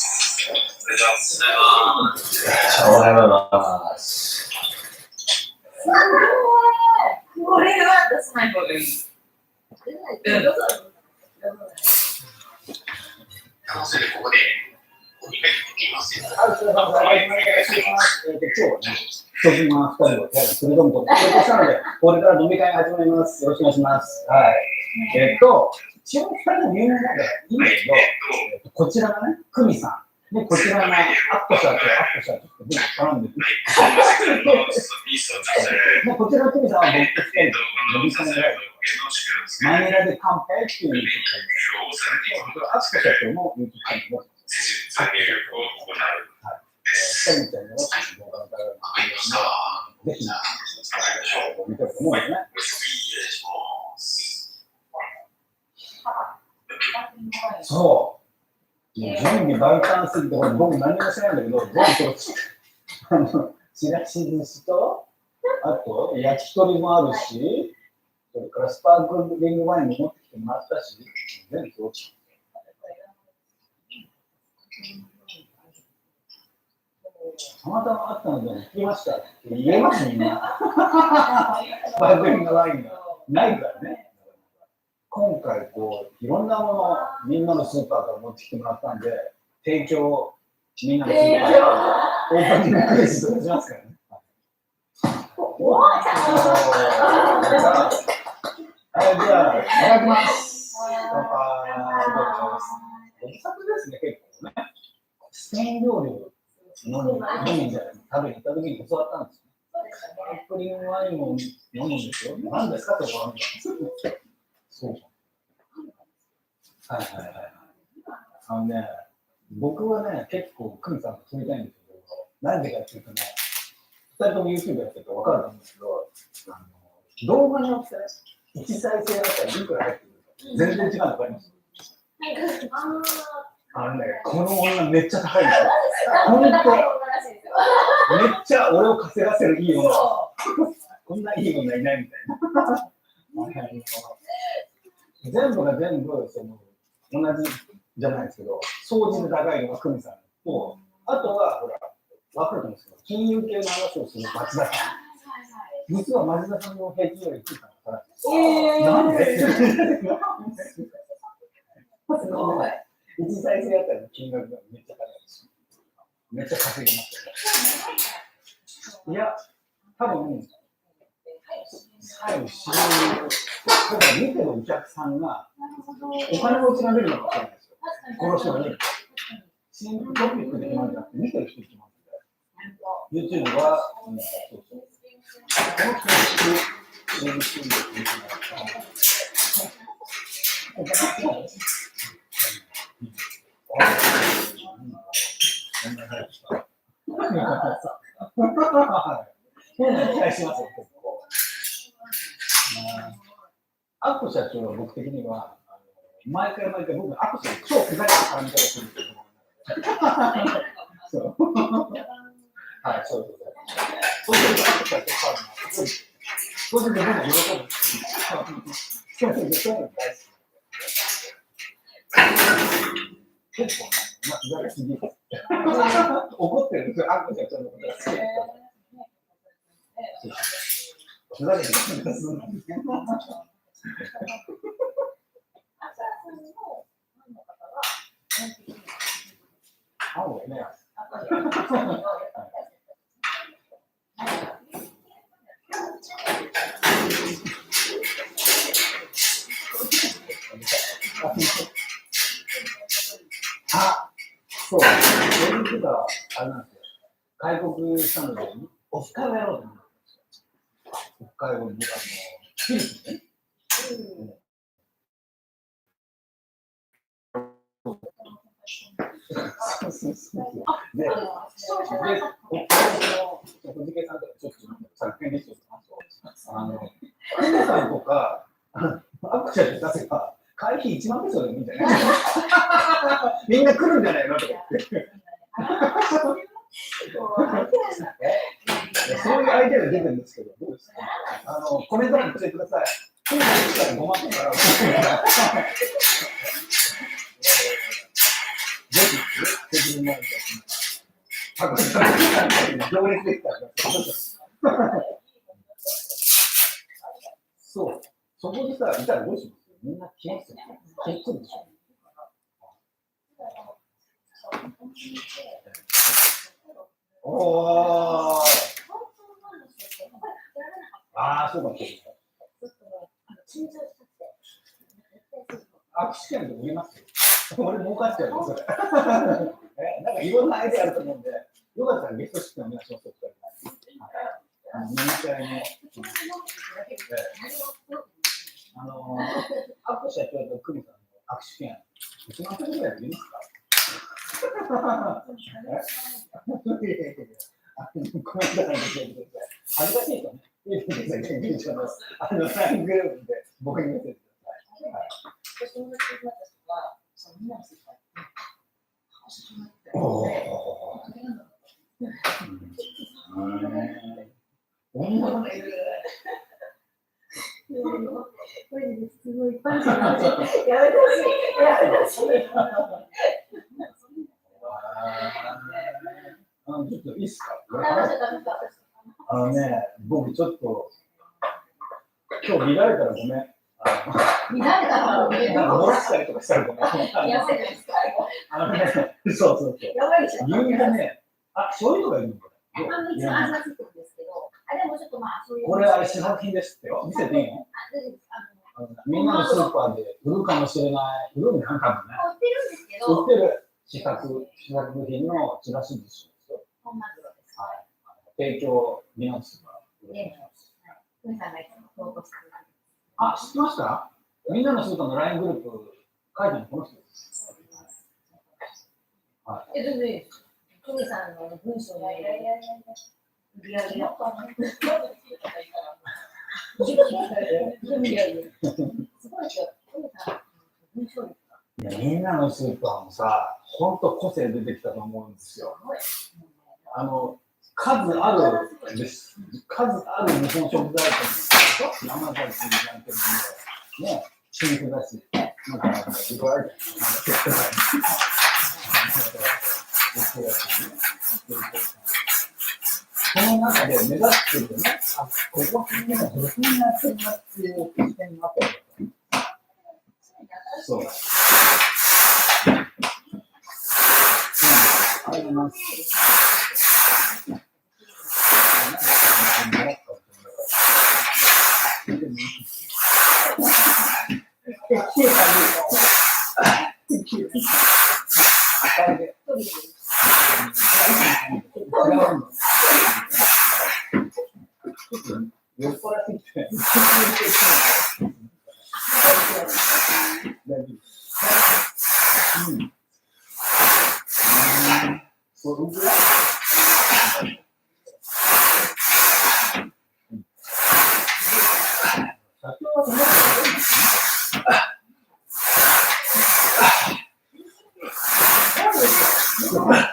おはようございます。おはようございます。これは出さない方がいい。ここでお願いできますよ。はい、それではお願いします。今日はね、人妻2人を連れ込むことにしたので、これから飲み会が始まります。よろしくお願いします。はい。一応2人の有名なんだからいいんだけど、こちらがね、久美さん。で、こちらがアッコ社長って頼んでる。で、こちらの久美さんは僕と2人で飲み会がマニラで乾杯っていう YouTube チャンネル。アッコ社長も YouTube チャンネルを2人のチャンネルを動画をぜひ見てると思うんですね。そう。準備大胆すぎて、僕何もしないんだけど、ちらし寿司と、あと焼き鳥もあるし、それからスパークリングワインも持ってきてもらったし、全部どっち。たまたまあったので聞きましたって言えますみんな。スパークリングワインがないからね。今回こういろんなものみんなのスーパーから持ってきてもらったんで提供みんなのスーパーオープニングクイズとかしますからね。はい、じゃあいただきます。乾杯。僕作ですね結構ね。スペイン料理を飲みに食べに行った時に教わったんですよ。スパークリングワインを飲むんですよ。何ですかって言われたんですよ。そう。はいはいはい。僕はね、結構、クミさんと決めたいんですけど、なんでかっていうとね、2人とも YouTube やってると分かると思うんですけど、動画によってね、1再生あたりいくら入ってくるか、全然違うの分かります。この女めっちゃ高いんですよ。本当、めっちゃ俺を稼がせるいい女。こんないい女いないみたいな。全部が全部その同じじゃないですけど、掃除で高いのがクミさんと、あとはほら、分かると思うんですけど、金融系の話をする町田さん。実は町田さんの平均より低いから、なんで一再生あたりの金額がめっちゃ高いです。めっちゃ稼げますよ。いや、多分、最後、知る、だから見てるお客さんが、お金持ちが出るのかもしれないですよ。この人が見る。チームトピックで決まるんじゃなくて、見てる人決まるんで。YouTube は、そうそう。この人が知る、YouTube で決まる。そういうの期待しますよ、結構。アッコ社長は僕的には、毎回僕、アッコ社長超ふざけた絡み方するんですよ。そう。はい、そう。そうすると、アッコ社長そうすると僕も喜ぶんですよ。そういうの大好き。結構ね、ふざけすぎです。怒ってるんですよ、アッコ社長のことが好きだった。ふざけてください。ね。あ、そう。そういうことはあれなんですよ。外国したので、オフ会をやろうと思ったんですよ。オフ会をフィリピンね。で、藤家さんとかちょっと作品リストとかクミさんとかアクションで出せば会費1万ペソでもいいんじゃないみんな来るんじゃないのとか言って。そういうアイデアが出てるんですけど、どうですかコメント欄に教えてください。クミさん来たら5万ペソ払う。ぜひ、責任もあると。行列できたら。そう。そこでさ、いたらどうしますみんな来ますよね。結構でしょ。おー。ああ、そうかもしれない。握手券で売りますよ。俺儲かっちゃうよ、それ。なんかいろんなアイデアあると思うんで、よかったらゲスト出演お願いします。飲み会の。アッコ社長とクミさんの握手券、1万円ぐらいで売りますかコメント欄に教えてください。恥ずかしいとね。サイングループで僕にメッセージください。女の子いる。これすごいいっぱいやめてほしい。やめてほしい。ちょっといいっすか。僕ちょっと今日見られたらごめん。見られたらね、漏らしたりとかしたらごめん。やばいじゃないですか。そう。やばいでしょ。言うてね、醤油とかいるのこれ。一応味がついてるんですけど、でもちょっとそういう。これあれ試作品ですってよ。見せていいの？みんなのスーパーで売るかもしれない。売るんかな、多分ね。売ってるんですけど、売ってる試作品のチラシ寿司ですよ。本マグロです。はい。提供みんなのスーパー。ふみさんがいつも投稿してくれて。あ、知ってました？みんなのスーパーの LINE グループ書いてるのこの人です。はい。全然いいです。ふみさんの文章に。いや。すごいですよ。ふみさん、文章力が。いや、みんなのスーパーもさ、ほんと個性出てきたと思うんですよ。数ある日本食材店ですよ。山崎なんていうのね、新婦だし、なんかいろいろあるじゃないですか。この中で目立ってるね、ここにもどこにやってるなっていう経験になってる。そう。ありがとうございます。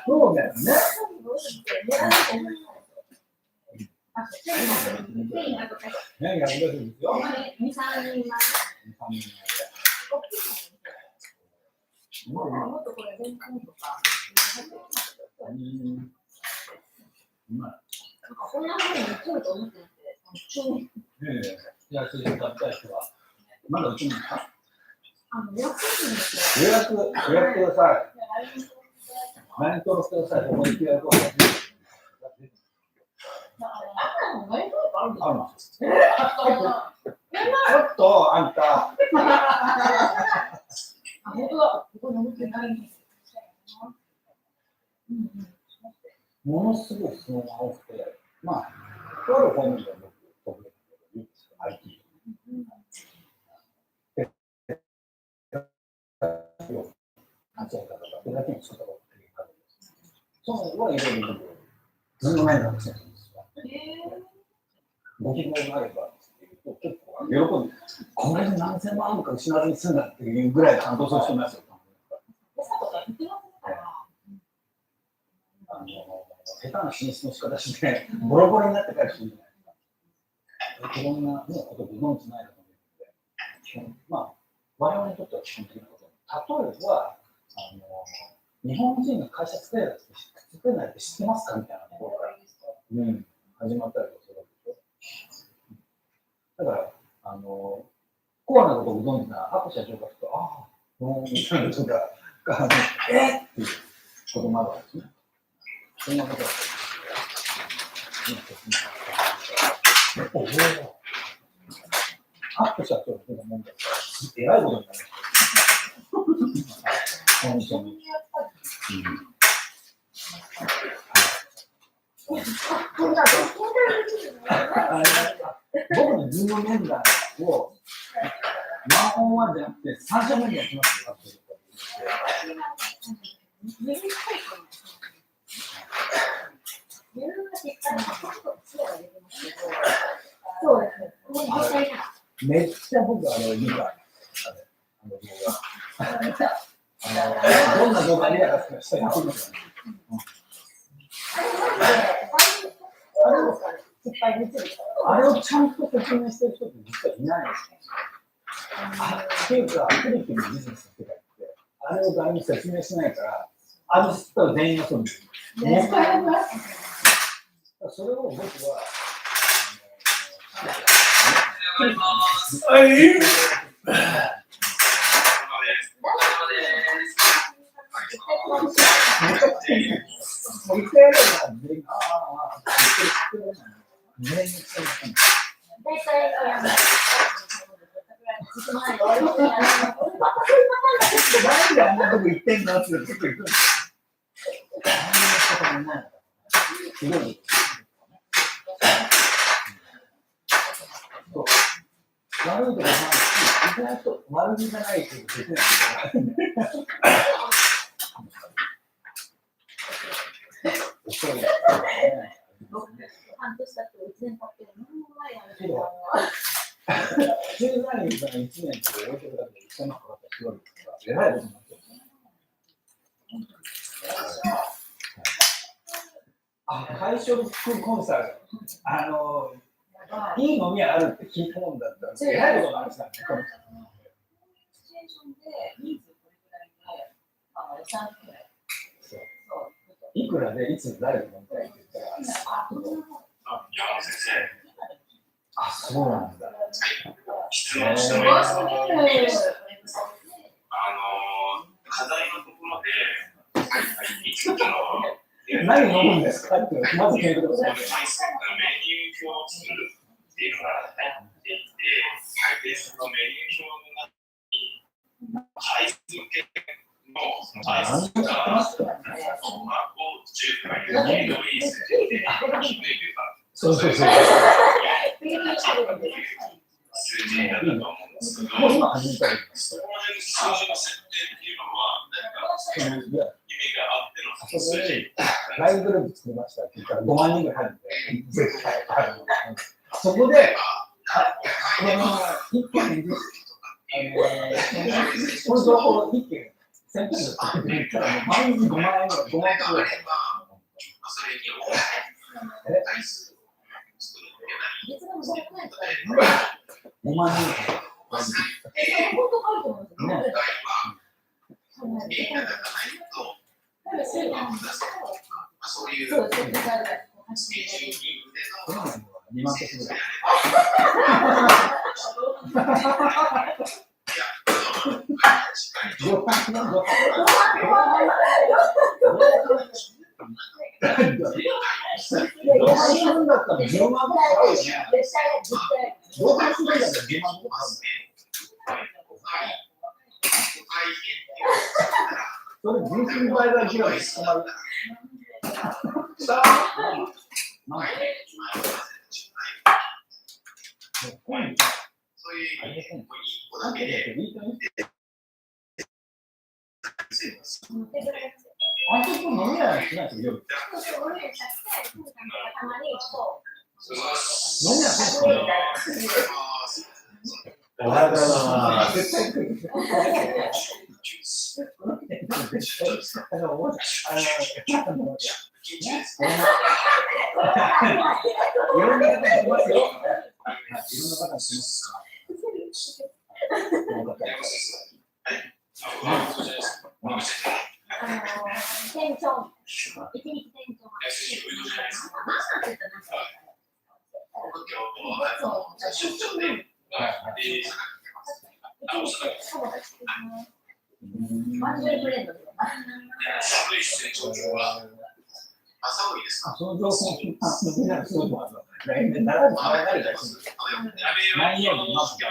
そうだよね。何が難しいですよ。2、3人前。もっとこれ、全然とか。こんなふうに来ると思ってなくて、じゃあ、それで買った人は、まだ売ってるんですか？予約するんですよ。予約ください。LINE登録ください。ここに QR コードがあるんですよ。ちょっと、あんた。本当だ。ここに置いてないんです。ものすごい質問が多くて、まあ、とある方面では僕、IT。これだけに作ったことっていう感じです。そうはいろいろずっと前の話なんですよ。ご希望があれば結構喜んで、これで何千万か失わずに済んだっていうぐらい担当する人いますよ。下手な進出の仕方して、ボロボロになってからするじゃないですか。いろんなことをご存知ないかと思うので、まあ、我々にとっては基本的なこと。例えば、日本人が会社作れないって知ってますかみたいなところから、始まったりとかするわけでしょ。だから、コアなことをご存知なアポ社長が聞くと、ああ、みたいな人が、っていうこともあるわけですね。そんなことだったら、アップ社長のことが問題えらいことになりました。本当に。僕のズーム面談をワンオンワンじゃなくて3社目にやってますよ。そうですね。めっちゃ僕見た。どんな動画見たかしたらあれをちゃんと説明してる人って実はいないんですね。っていうか、フィリピンのビジネスの世界って、あれを誰も説明しないから、あの人全員がそうです。ね、使えなくない？それを僕は、はい。もう一回やれば全員、ああ、全員使う。大体なんであんなとこ行ってんのって言ってくる。すごい。そう。悪いとか、意外と悪気がないとできない。そうです半年経って1年経ってる何もないやけど、17人から1年って置いてくだけで1000万かかった人がいるから、えらいことになってる。会社のコンサル、いい飲み屋あるって聞いたもんだったら、えらいことになってたんですよ。シチュエーションで人数これぐらいで、予算くらい。そういくらでいつ誰と飲みたいって言ったら、山本先生、あ、そうなんだ。質問してもいいですか？課題のところで、いつの何飲むんですかってまず聞いてください。メニュー表を作るっていうのが入っていて、でそのメニュー表の中に、配付けの配付が、10回でどういう数字で決めれば、そう。数字だと思うんですけど、もう今始めたらいいその数字の設定っていうのは、何か意味があっての数字。ライブグループ作りましたって言ったら5万人ぐらい入るんで、絶対。そこで、この一件に、この情報を一件、1000件で作って言ったら、もう毎日5万円ぐらい、5万円ぐらい。5万人。そういうそうですね。2万件ぐらい。だったら10万ぐらいよね。同伴するんだったら10万ぐらい。それ19倍が違うです。あそこ飲み屋しないと夜。飲み屋しないとおはようございます。絶対来る。いろんな方が来ますよ。いろんな方が来ますから。店長、一日店長が。マンジュルブレンドです。朝多いですか？その情報を聞いたのになるそうだ。来年ならず会えないです。何やりますか？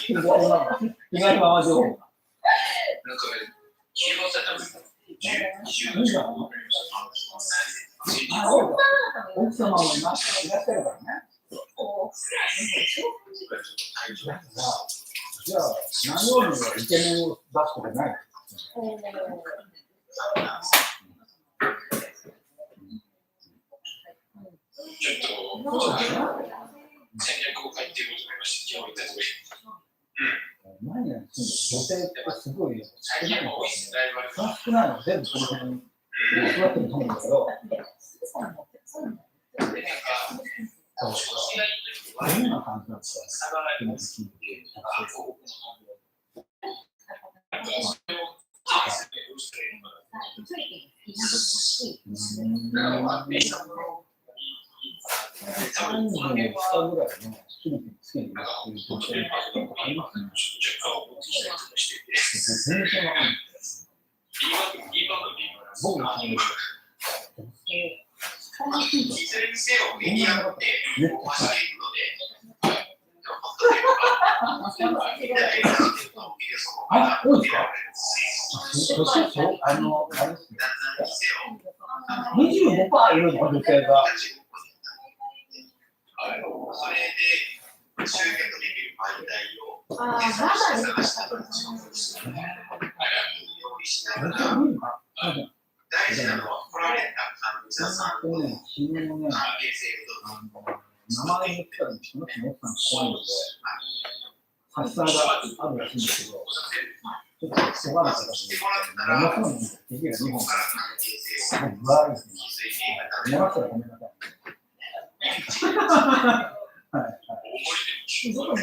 意外ママ情報が。なんか希望されたんですか？20奥様もいらっしゃるからね。じゃあ、何曜日はイケメンを出すことない。ちょっと戦略を変えていることになりました。今日言ったとおり。何や、女性ってすごい最近多いですね、ライバル。少ないの全部この辺に座ってると思うんだけど、どんな感じなんですか？なのもあって、多分この辺は、ぐらいのフィリピンつけにいるっていう状況がありますね。全然わかんない。僕が考えると、いずれにせよメディアって大橋でいるので、あ、多いですか？そうあれですね。25%いるの、女性が。それで集客できる媒体をああ、まだ探したから用意しながら、大事なのは来られた患者さんの昨日ね、関係性を名前言ったら、その人も怖いので、発散があるらしいんですけど、ちょっとそがなかったので、ものすごいできる日本から分があるんですね。漏らしたらごめんなさい。はいはい。そうなん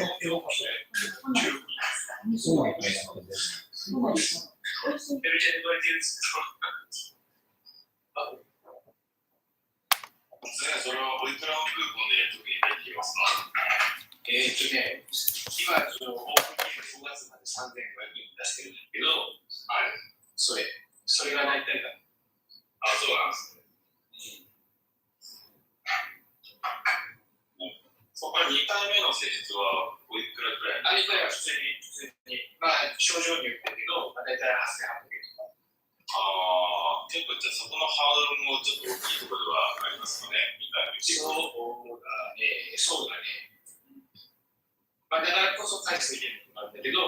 ですね。それはおいくらのクーポンで特にできますか？今、オープンゲーム5月まで3500円出してるんだけど、はい、それが大体だ。あ、そうなんですね。そこから2回目の施術はおいくらくらい？2回は普通に、まあ、症状によってるけど、大体8800円とか。結構じゃあそこのハードルもちょっと大きいところではありますかね。そうだね。まあ、だからこそ返すべきなんだけど、